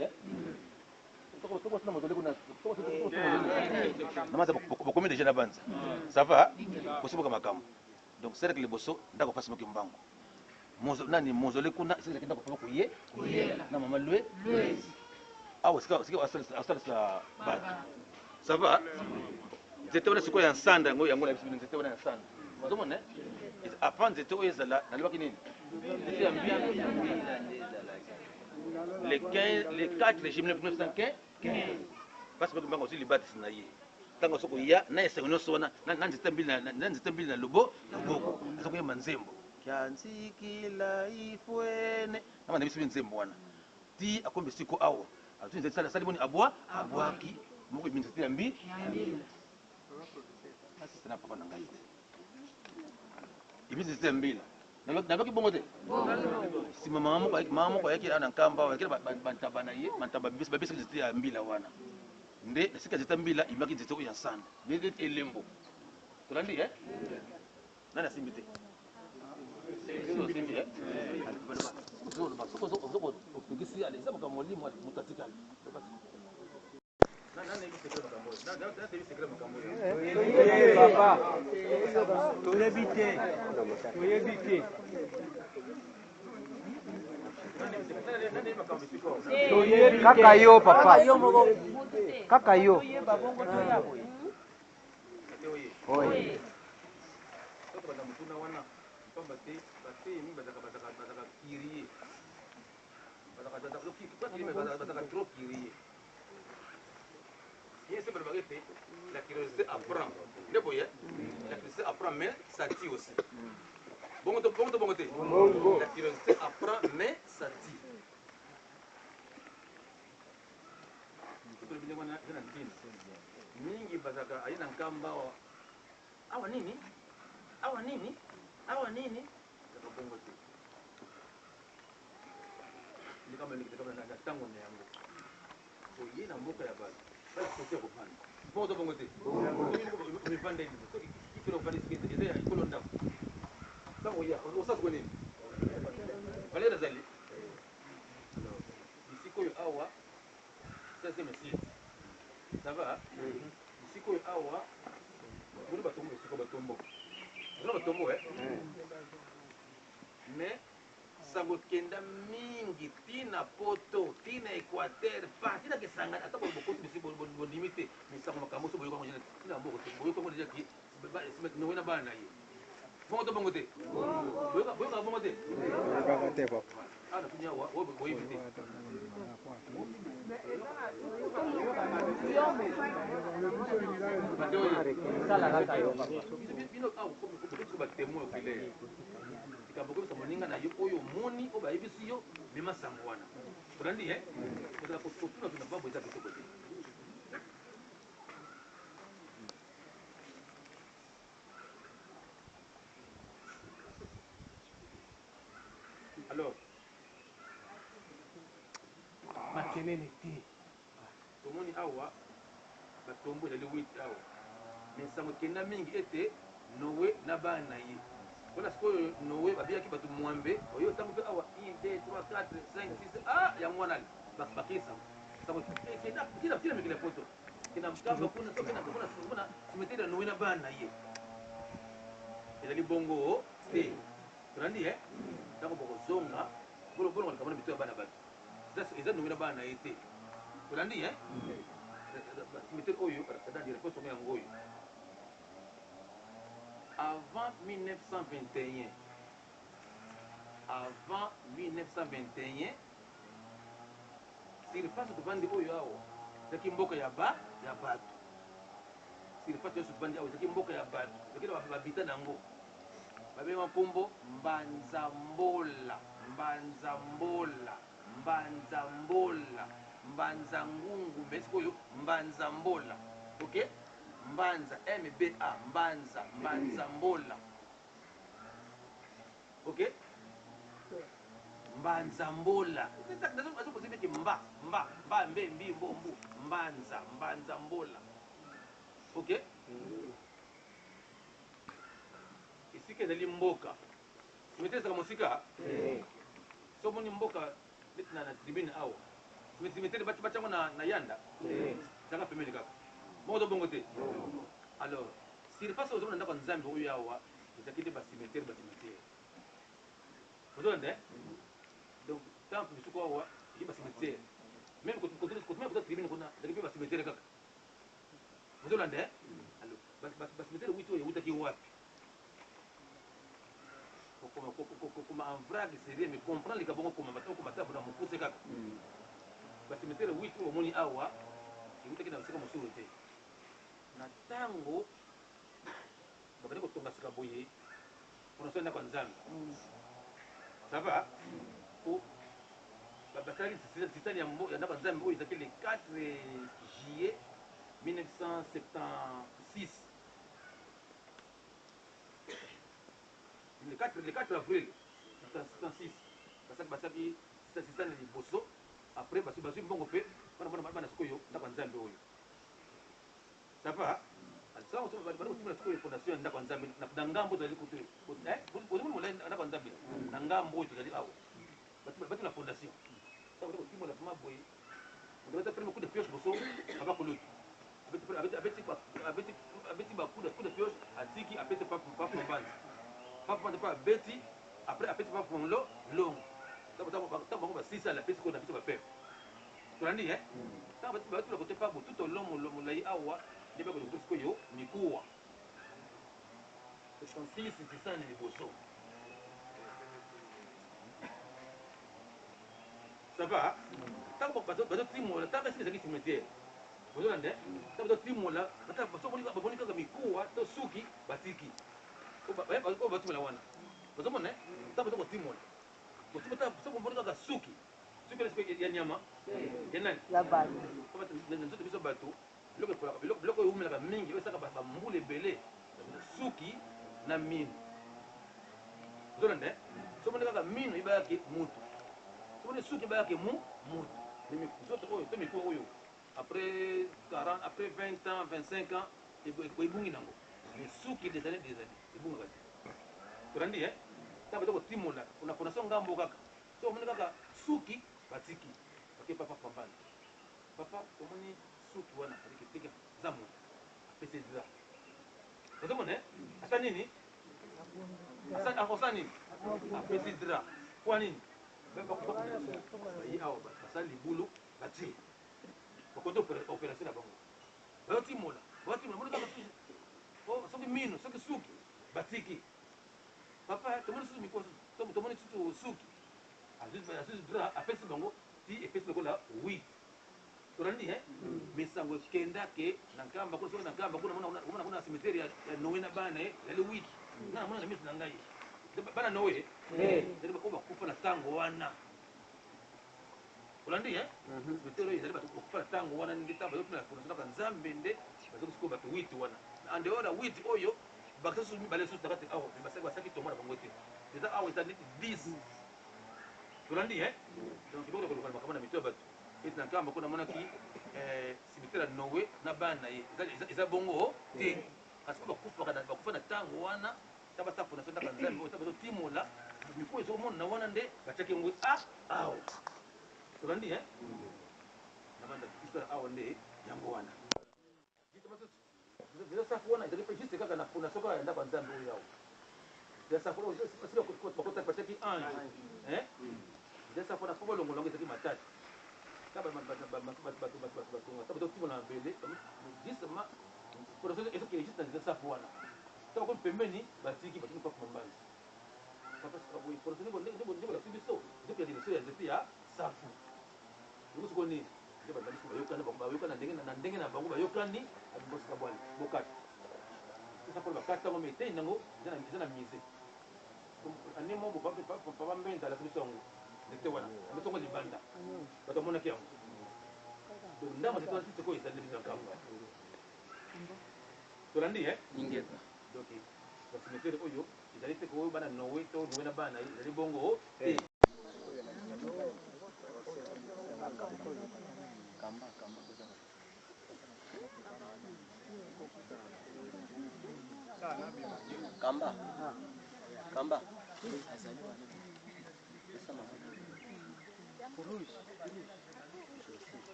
namaza bakomi deja na banza ça va kosiboka makambo donc cercle liboso ndako mpasi moki mbango nani mozole kuna ezalaki ndako pa koyela na mama lwe awa sika asalisa bato ça va nzete wana sikoyo ya nsanda yango na biso nzete wana ya nsanda ozomona apa nzete oyo ezala nalobaki nini nzete ya mbila le 4 juillet 1915 parce que mbango ozwi libatisi na ye ntango soko ya na esengo nyonso wana na nzete mbili na loboko azokoyemba nzembo kya nzikila ifwene nama na biso nzembo wana ti akombe siko awa azwi nzete asali boni abwaki moko nzete ya mbili na papa na ngai ibisi nzete ya mbili naloki bongo te nsima mama moko ayaki na nkamba ayaki bantaba na ye bantaba babisaki nzete ya mbila wana nde esika nzete ya mbila imaki nzete oyo ya nsanda nde elembo tolandi nani asimbi te okisi eza makambo molimo moto atikali Kaka yo papa. Kaka yo. Oye. La curiosité apprend. La curiosité apprend, mais ça tue aussi. Bon, la curiosité apprend, mais ça tue. Mingi bazaka aina nkamba awa nini bongo te ndikamba na tango na yango oye na mboka ya bato basi kopanda bongo te umepanda hivi kifika upande sikete eza ikolo ndako tango ya osatu nini valera zali bisiko yo awa sasa monsieur ça va bisiko yo awa muri batombo bisiko batombo mais sango kenda mingi tina poto tina équateur pa tina kesanga ata bokoti bisi bondimite misango makambo so boyoka ngojena tina mboko te boyoka ngojena ki nowena bana na ye bongo to bongo te boyoka bongo te Bongo te papa. ana tunya wa boyebi te bino awo batemo okele likambo koyebisa moninga na yo oyo omoni oyo bayebisi yo mema sango wana olandi kozala kotuna tuna babo eza kitoko te alors makelele te tomoni awa batombo ezali 8 awa misango ekenda mingi ete nowe na bana na ye mpona sikoyo nowe babiyaki bato mwambe oyo ntango mpe awa 1 2 3 4 5 6 yango wana bakisa kina mikila poto kina mkamba kuna simeteri ya nowe na bana na ye ezali bongo te tolandi ntango bokozonga bolonga likambo na bito ya bana bato eza nowe na bana na ye te tolandi simeteri oyo c'est-à-dire posongo yango oyo avant 1921 avant 1921 surface tuvandi oyo awa ezalaki mboka ya bato surface nyonso tuvandi awa ezalaki mboka ya bato ezalaki na babita nango babenga nkombo mbanzambola mbanzambola mbanzambola mbanzangungu mais sikoyo mbanzambola ok mbanza mba mbanza mbanzambola ok mbanzambola azopozibeke mba mbi mbombu mbanzambola ok esika ezali mboka simetesaka mosika somoni mboka neti na tribune awa simetere batiango na yanda zanga pembeni kaka bongo to bongo te alors surface ozomona ndako ya nzambe oyo awa ezalaki te basimetere ozolanda donc temple bisuku awa eye basimetere même kotumea tribune kuna ezalaki mpe basimetere kaka ozolanda alors basimetere witi oyo eutaki wapi kokoma en vrague sérieux mais comprendre lika bongo koma batako komata na mokuse kaka basimetere witi oyo omoni awa eutaki na bisika mosusu te na ntango babandi kotonga sika boye mpona so ndako ya nzambe sava po basalaki titani ya ndako ya nzambe oyo ezalaki le 4 juillet 1976 le 4 avril 1976 basaki sisani liboso après bazwi mbongo mpe bana sikoyo ndako ya nzambe oyo sava banakotimela sikoyo fondation ya ndako ya nzambe na ngambo tozali kutu ozomoni molai ndako ya nzambe na ngambo oyo tozali awa bati na fondation bakotimola vraimen boye bata premier coup de pioche boso papa kolutu abeti bacoup de pioche atiki apesi pape mbanza pape mbanza mpe abeti après apesi pape monglo longo ntango bango basisa lapesi koyo na biso bapere tolandi ntango batula kote pabo tout olongo molai awa nde bakoki sikoyo mikuwa nsisi tisani liboso sava ntango bazotimola ntango esika ezalaki cimetière bozolande ntango bazotimola baboni kaka mikuwa to suki batiki oyo batimola wana bazomona ntango bazokotimola sobomoni kaka suki ya nyama ya nani nzoto biso bato biloko oyo umelaka mingi oyo esaka bambula ebele suki na mino ozolande soboni kaka mino ebayaki mutu soboni suki ebayaki mutu nzoto oyo to mikuwa oyo après 40 après 20 ans 25 ans ebungi nango mais suki des années ebungaka te tolandi ntango bazokotimola na fondation ngambo kaka so omoni kaka suki batiki bake papa pambana papa omoni suki wana alikiteka za moto apesi eza ozomona asa nini akosa nini apesi dra kwa nini bayi awa basala libulu batie bakonde opération na bango bayotimola omoni kaka soki mino soki suki batiki papa tomoni susu mikoso tomoni susu suki azwi dra apesi bango ti epesi lokola 8 tolandi misango ekendake na nkamba kuna soki na nkamba kuna kuna cimetière ya noe na bana ye yali 8 nga namona na miso na ngai bana noe ezali oyo bakufa na ntango wana olandi cimetière oyo ezali bato bakufa na ntango wana nde ntango bazotuna fondation naka nzambe nde bazoki sikoyo bato 8 wana en dehors ya 8 oyo bakisa susu mibale susu nakati awa basaki tongo na bango te eza awa eza neti 10 tolandi donc iboko koluka makambo na mito ya bato eti na nkamba kuna monaki cimetière ya noe na bana ye eza bongo te kasi po bakufa na ntango wana ta basala fondation ndaka nzambe oyo ta bazotimola mikuwa ezomona na wana nde batiaki yango awa tolandi na banda histoire awa nde yango wana eza safu wana ezali mpe juste kaka na fondation kaka ya ndako ya nzambe oyo awa eza safu oyo bakota batiaki ange eza safu wana po bolongolongo ezalaki matati ta bazotimola na bele justement fondation ezokende juste na nzela safu wana ta bakomi pembeni batiki batiki pape mbanzi Kapasi kaboyi porte nebo la subiso depuis la définition ya nzete ya safu nyonso koni nde baza biso bayokana ndenge na bango bayokani abimosika bwani bokata eza mpona bakata yango me te nango eza na mise ane mo papa mbenda alaki biso yango nzete wana ameso yango libanda bato amonaki yango donc ndambo nzete wana sikoyo ezali biso ya nkamba tolandi ingeka donc basimetere oyo ezali te koyo bana nowe to nowe na bana ezali bongo te Kamba. Kamba.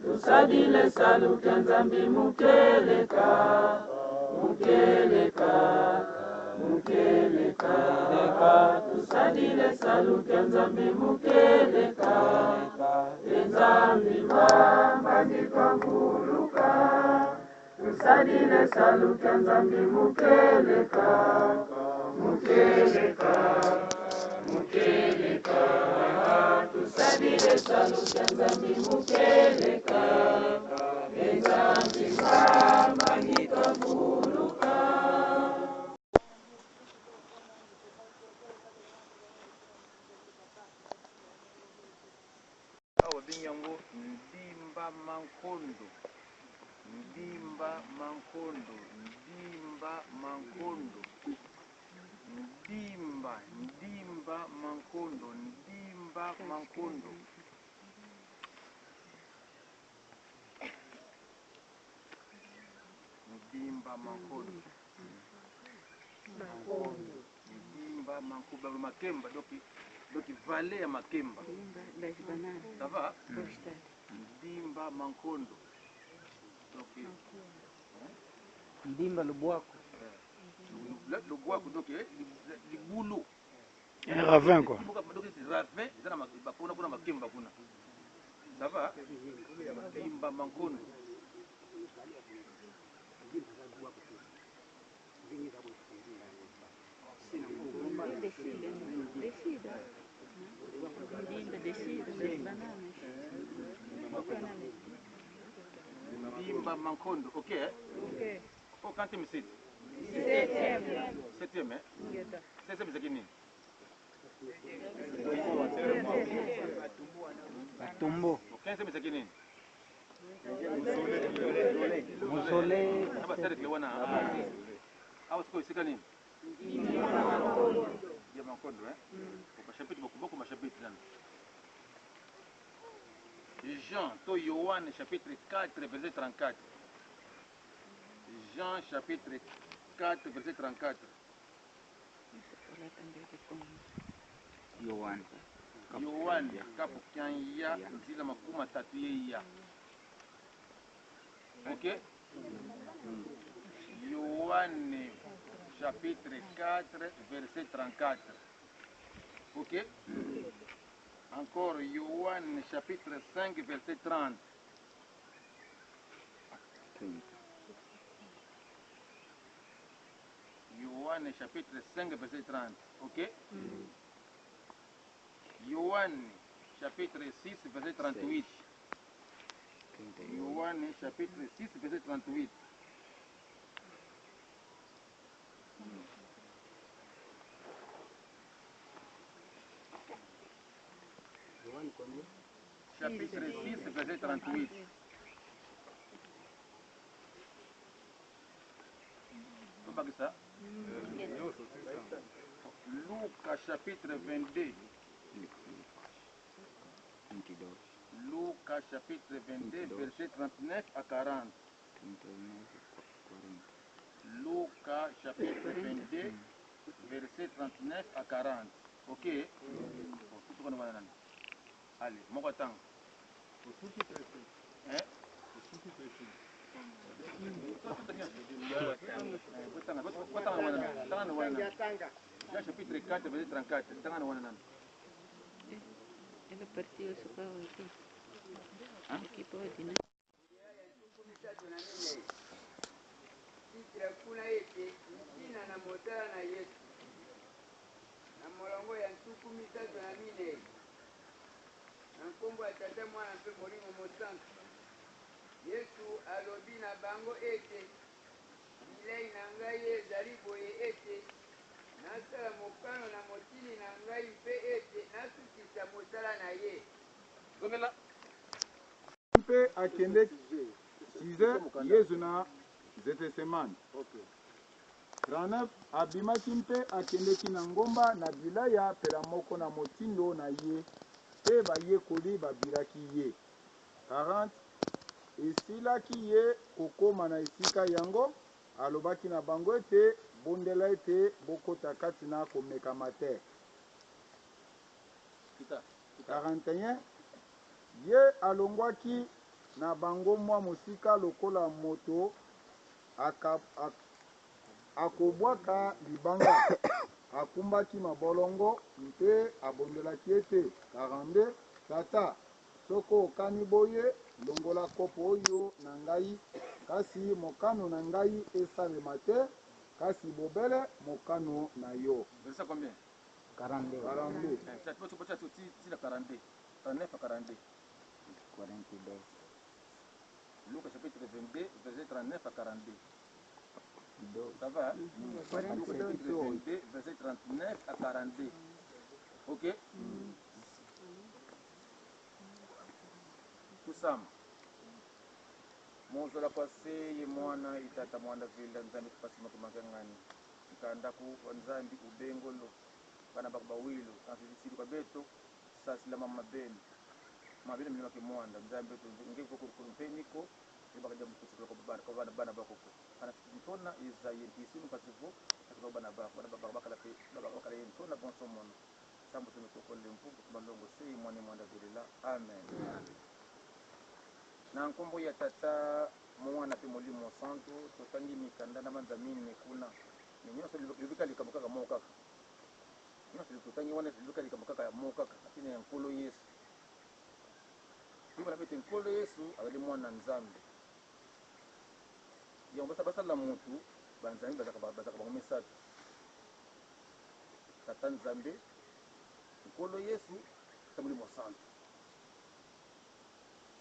Lusadile saluke nzambi mukeleka lusadile saluke nzambi mukeleka nzambi mambandika nguluka lusadile saluke nzambi mukeleka tusadile saluke nzambi mukeleka nzambi mambandika nguluka. awa binyango ndimba mankondo ndimba mankondo ndimba mankondo ndimba mankondo ndimba mankondo ndimba mankondo ndimba mankondo makemba donc vallée ya makemba ça va ndimba mankondo donc Ndimba Lubwaku. Lubwaku donc libulu ravin quoi. donc ravin eza na bakona kuna makemba kuna ça va ndimba mankondo Ndimba mankondo, ok? Oh, quand tu me cites? Septième, hein? Septième, c'est qui? Batumbo. Quinzième, c'est qui? Musole. Ah, bah, c'est le wana. Ah, c'est quoi, c'est qui? Ndimba mankondo, hein? Chapitre, beaucoup de chapitres, là. Jean, to Yohan, chapitre 4, verset 34. Jean, chapitre 4, verset 34. Yohan. Yohan, kapu kanya, zila makuma tatu ya. Ok? Yohan, chapitre 4, verset 34. Ok? Encore Yohan chapitre 5 verset 30. Yohan chapitre 5 verset 30. Ok? Yohan chapitre 6 verset 38. Yohan chapitre 6 verset 38. Chapitre 6 verset 38. Pas ça? Luc chapitre 22. Luc chapitre 22 verset 39 à 40. Luka chapitre 22 verset 39 à 40. Ok. Allez, mon temps. Hein? Chapitre 4 verset 34. Ele partiu isso para o aqui pode, né? kuna ete mtina na motala na Yesu na molongo ya ntuku mitatu na minei na nkombo ya Tata Mwana mpe Molimo Mosantu. Yesu alobi na bango ete bilei na ngai ezali boye ete nasala mokano na motili na ngai mpe ete nasukisa mosala na ye. Mpe akende size Yesu na Getsemane. 39 abimaki mpe akendeki na ngomba na bilaya pela moko na motindo na ye mpe bayekoli babiraki ye. 40 esilaki ye kokoma na esika yango alobaki na bango ete bondela ete bokota kati na komekama te. 41 ye alongwaki na bango mwa mosika lokola moto akobwaka libanga akumbaki mabolongo mpe abondelaki ete 42 tata soko okani boye longola kopo oyo na ngai kasi mokano na ngai esalema te kasi bobele mokano na yo. Verset combien? 42. 42. Tu peux 42. 39 à 42. 42. Luc chapitre 22, verset 39 à 42. Ça va? Luc chapitre 22, verset 39 à 42. Ok? Kusama. Mozola kwa seye mwana itata mwana vila nzambi kupasima kumangangani. Ikanda ku nzambi ubengolo. Bana bakubawilo. Kansisiri kwa beto. Sasila mama beni. Mabini mlima kimwanda nzambi ngeko kurumpeniko. Ibakaja mkusikula kwa bana bakoko. Kana ntona izaye isinu pasivo. Kwa bana bakala pe bakala ntona bonso mono. Sambo tumekokole mpuku tumalongo seye mwana mwanda vila. Amen. Na nkombo ya tata mwana pe Molimo Santu totangi mikanda na manzamini kuna ninyoso libika likamukaka mokaka nyoso totangi wana libika likamukaka mokaka lakini ya nkolo Yesu bibona bete nkolo Yesu ali mwana nzambe yomba basala mutu banzambe bazaka bangomesatu tata nzambe nkolo Yesu ta Molimo Santu.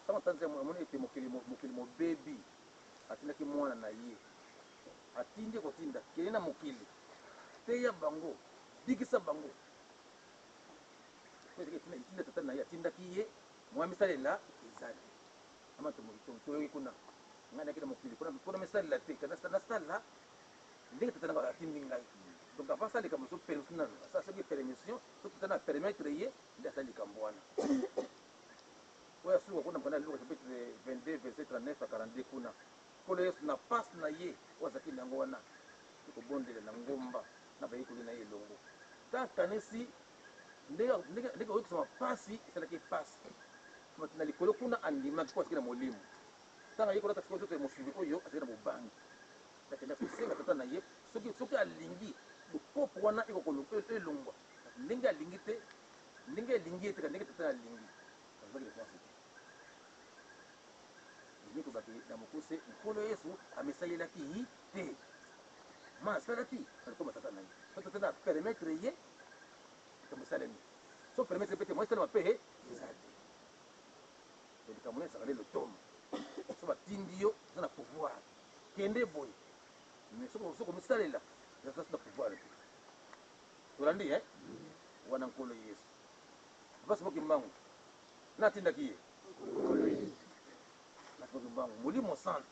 Sama tanzia mwana ete mokili mobebi atindaki mwana na ye atindi kotinda kele na mokili teya bango bikisa bango itinda tata na ye atindaki ye mwa misalela ezali ama toyoki kuna ngai nakita mokili mpona misalela te nasala ndenge tata nanga atindi ngai donc avant ça likambo so permission ça soki permission so tata na permettre ye nde asala likambo wana. Oya suka kuna mkana Luka chapitre 22 verset 39 à 42 kuna. Kolo Yesu na passe na ye wazaki nango wana. Tuko bondele na ngomba na bayikuli na ye longo. Ta kanisi ndega wiki sama pasi isala ki passe. Matina likolo kuna andima kwa sikina molimo. Tanga yiko lata sikolo sote mosubi oyo asikina mobangi. Lakini kusenga tata na ye soki alingi bukopo wana iko kolompe elongwa. Ndenge alingi te ndenge alingi te ndenge tata alingi. Azaki defense. Niko baki na mukuse nkolo Yesu amesalelaki te masalaki alikuwa tata naye so tata na permettre ye kumusaleni so permettre pete moi salama pe ezati donc kamone sakale le tom so batindi yo na pouvoir kende boy mais so kumusalela ça na pouvoir tolandi wana nkolo Yesu basi mokimbangu natindaki ye Molimo Santu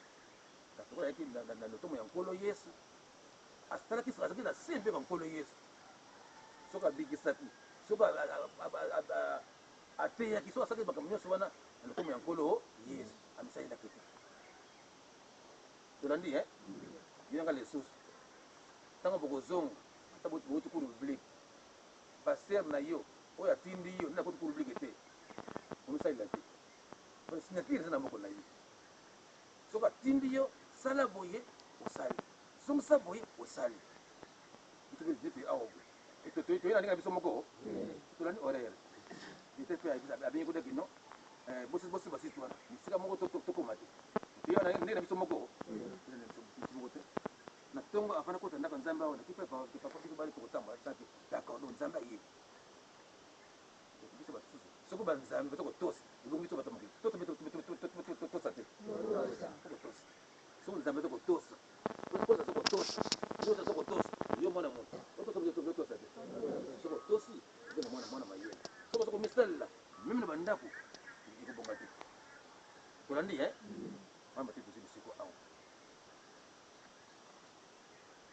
katika yake na lotomo ya nkolo Yesu asalaki azaki na sembe kwa nkolo Yesu soka bikisaki soka ateyaki soka asaki bakamnyonso wana na lotomo ya nkolo Yesu amisalelaki te tolandi yanga lisusu ntango bokozonga ata boti kulu public paster na yo oyo atindi yo nde nakoti kulu public te omisalila te signature eza na moko na ye soki atindi yo sala boye osali zongisa boye osali ete awa boye toyena ndenge na biso moko tolandi horaire ete mpe abengi kodaki no bosi basiti wana esika moko tokoma te toyena ndenge na biso moko te na ntongo afana kota ndako nzambe awa nakipe papapiko bali tokotambola taki d'accord do nzambe aye biso basusu soko banzambe batokotosa ebongo biso bato mokili tosa te soko nzambe tokotosa tokotosa yo mwana moto totosa te soko tosi eza na mwana mayele soko misalela meme na bandako ekobonga te tolandi mamba te tosi bisiko awa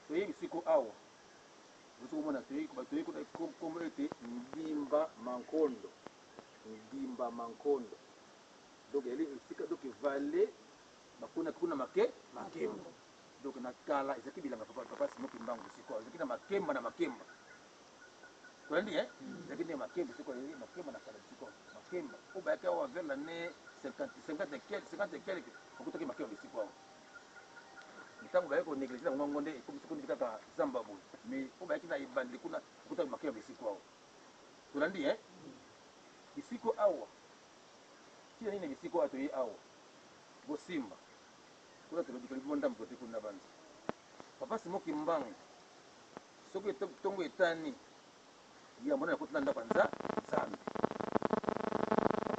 toye bisiko awa ozokomona toye kombo ete ndimba mankondo donc eli esika donc vale bakuna makemba donc na kala ezaki bilanga papa simoki mbangu bisiko ezaki na makemba tolandi ezaki nde makemba bisiko makemba na kala bisiko makemba po bayaki awa vers l'année 50 et quelque okutaki makemba bisiko awa ntango bayaki konéglige na ngongo nde ekomi kaka zamba boye mais po bayaki na ebandeli kuna okutaki makemba bisiko awa tolandi bisiko awa tina nini bisiko awa toye awa bosimba kuna tolobikali bimo ndambo kote kuna banza papa simoki mbangu soki ntongo etani yambo na kotuna ndako nzambe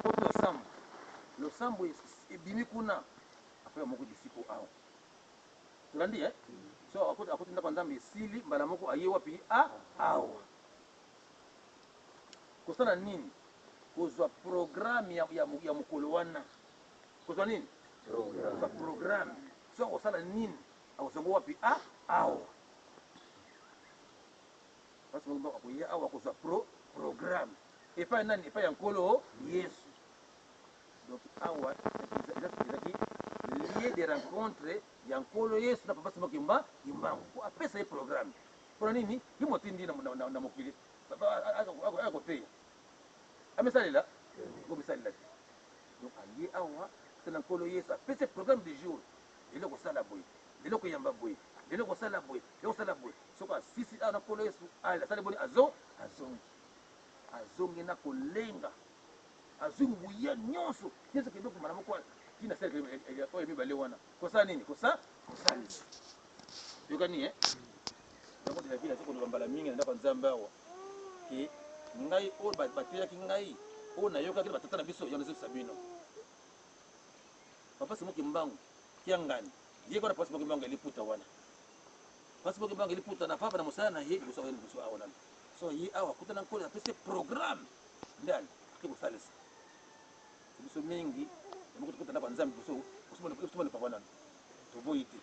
koti losambo ebimi kuna akoya moko bisiko awa tolandi so akoti ndako nzambe esili mbala moko aye wapi awa kosala nini kozwa programme ya mokolo wana kozwa nini kozwa programme so akosala nini akozongo wapi awa parce que akoya awa kozwa programme epai nani epai ya nkolo yesu donc awa ezaki lieu de rencontre ya nkolo yesu na papa simoki imbangu po apesa ye programme mpona nini ye motindi na mokili akoteya amisalela komisalela te donc aye awa tena nkolo yesu apesa programme de jour lelo kosala boye lelo koyamba boye lelo kosala boye lelo kosala boye soko asisi awa na nkolo yesu asali boni azongi na kolenga azwi nguya nyonso kedoko mala moko tina sele oyo mibale wana kosala nini kosali yokani yango tena vila soko lobambala mingi na ndako nzambe awa ke ngai oyo bateyaki ngai oyo nayokaki na batata na biso yango ezokisa bino papa simoki mbangu kiangani ye kona papa simoki mbangu eliputa wana papa simoki mbangu eliputa na papa na mosala na ye liboso awa nani so ye awa kuta na nkolo apesi programme ndani ekosalisa biso mingi yamoko tokota ndako nzambe biso papa nani toboyi te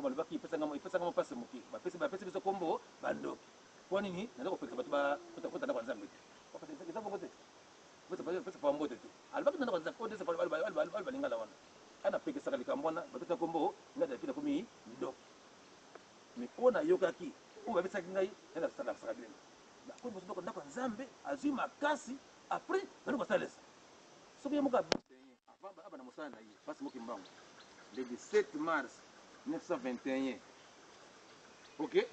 balobaki epesanga mopasi moke bapesi biso kombo bandoki mpo nini naza kopekisa bato kota ndako nzambe te eza bongo te pesa pambote te alobaki ndako nzambe oyo ndesa balingala wana ana pekisaka likambo wana bapesa kombo ngai dapi nakomi ndoki mais oyo nayokaki oyo babisaki ngai nasalakisaka bino nakoyi boso ndako ndako nzambe azwi makasi apres bali kosalisa soki ye moko aba na mosala na ye pasi moki mbangu le 17 mars 1921 ok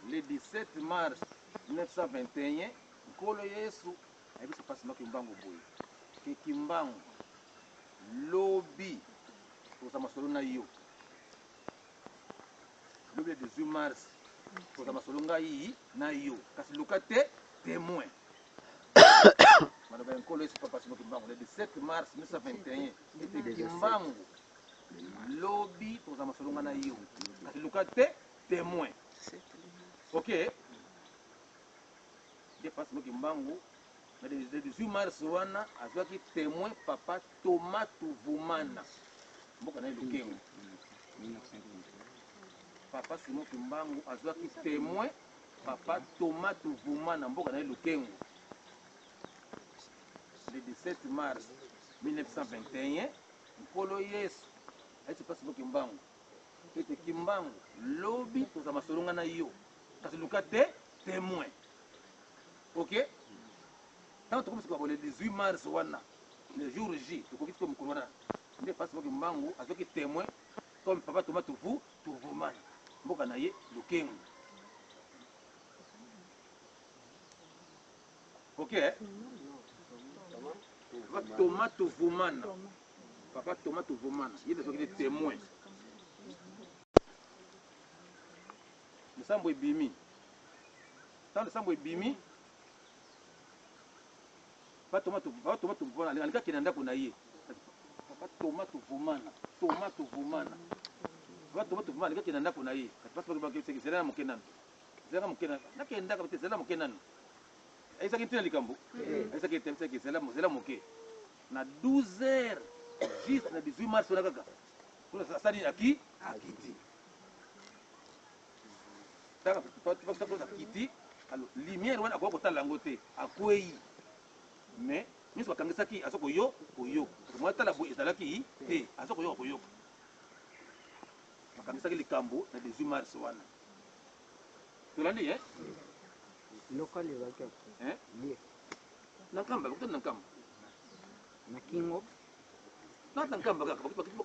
le 17 mars 1921 nkolo yesu ayebi pasi moki mbangu boye ke kimbangu lobi tokosa masolo na yo lobi le 18 mars tokosa masolo ngai na yo kasi luka te témoin maloba ya nkolo yesu papa simoki mbangu le 17 mars 1921 ete kimbangu lobi tokosa masolo ngai na yo kasi luka te témoin ok nde papa simoki mbangu le 18 mars wana azwaki témoin papa Thomas Tuvumana mboka na ye Lukengo papa simoki mbangu azwaki témoin papa Thomas Tuvumana mboka na ye Lukengo le 17 mars 1921 nkolo yesu ayesi papa simoki mbangu ete kimbangu lobi toza masolonga na yo kasi luka te témoin. OK? Tant que comme le 18 mars wana le jour J tokoki to mukuru wana nde pasi kimbangu azoki témoin comme papa Thomas Tuvumana mboka na ye Lukengo. OK? Thomas Tuvumana. Papa Thomas Tuvumana, il est témoin. Le sambo bimi. Tant le sambo bimi. Papa Thomas Tuvumana, le gars qui est dans la Papa Thomas Tuvumana. Thomas Tuvumana. Papa Thomas Tuvumana, le gars qui est dans la ye. Parce que c'est là mon kenan. C'est là mon kenan. N'a qu'un d'accord, c'est là mon kenan. Et ça qui est dans le cambo. Et ça qui est c'est là mon kenan. Na 12h juste na 18 mars na kaka kuna sasa aki akiti taka tukakota kiti alors lumière wana kwa kotala ngote akwei mais miso bakangisa ki asoko yo koyo moi tala bo ezalaki te asoko yo koyo bakangisa ki likambo na 18 mars wana tulandi local ezalaki nakamba kutoka nakamba na Kingo.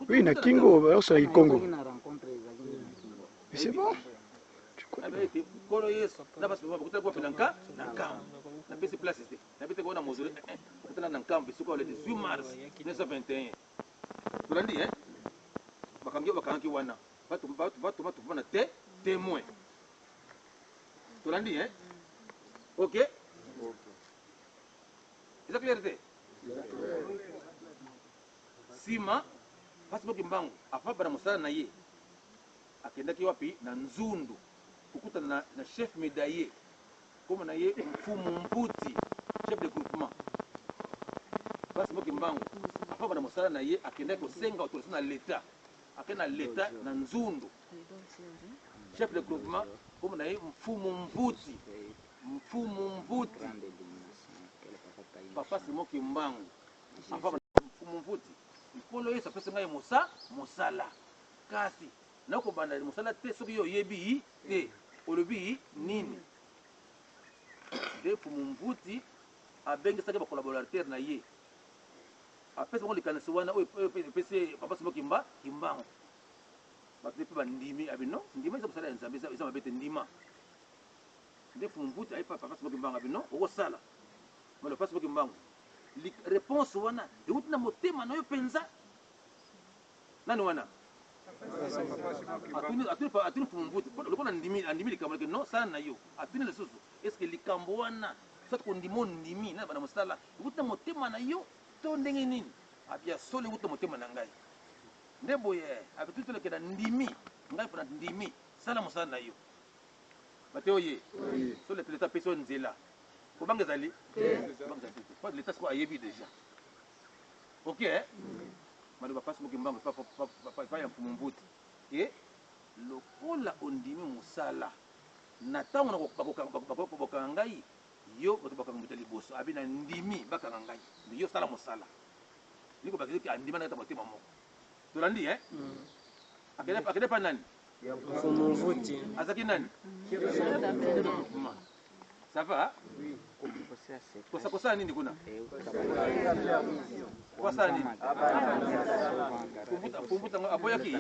Oui, na Kingo, alors c'est Congo. Na rencontre ezalaki na Kingo. Mais c'est bon. Kolo yesu na basi bakutela kwa penanka na kambo na pesi place ici na bete ko na mozole bakutela na kambo siko le 18 mars 1921 tulandi bakangi wana batu wana te témoin tulandi OK est-ce clair sima pasi kimbangu afa bana musala na ye akendaki wapi na Nzundu kukutana na chef médaillé comme na ye Mfumu Mputi chef de groupement pasi kimbangu afa bana musala na ye akendaki kosenga autorisation na l'état akena l'état na Nzundu chef de groupement comme na ye Mfumu Mputi papa Simon Kimbangu afa Mfumu Mputi Kolo yesu apesa ngai mosala kasi nako banda mosala te soki yo yebi te olobi nini de Mfumu Mputi abengisaki ba collaborateur na ye apesa ngo likanisi wana oyo pese papa Simon Kimbangu bapepe bandimi abino ndima isa kosala ya nzambe isa mabete ndima de Mfumu Mputi ayi papa Simon Kimbangu abino okosala malo papa Simon Kimbangu réponse wana euti na motema na yo penza nani wana atuni Mfumu Mputi lokola ndimi likambo lake non sala na yo atuni lisusu est ce que likambo wana soit kondimo ndimi na bana mosala euti na motema na yo to ndenge nini abia sole euti na motema na ngai nde boye abitu toleke na ndimi ngai mpona ndimi sala mosala na yo bate oye so leta peso nzela kobanga ezali pas de l'état siko ayebi déjà OK maloba pasi mokimbango pa ya Mfumu Mputi lokola ondimi mosala na ntango bakokanga ngai yo bato bakanga liboso abi na ndimi bakanga ngai yo sala mosala niko bakisi andima na kata motema moko tolandi akende pa nani Mfumu Mputi azaki nani ça va oui kosa nini kuna kosa nini kumbuta aboyaki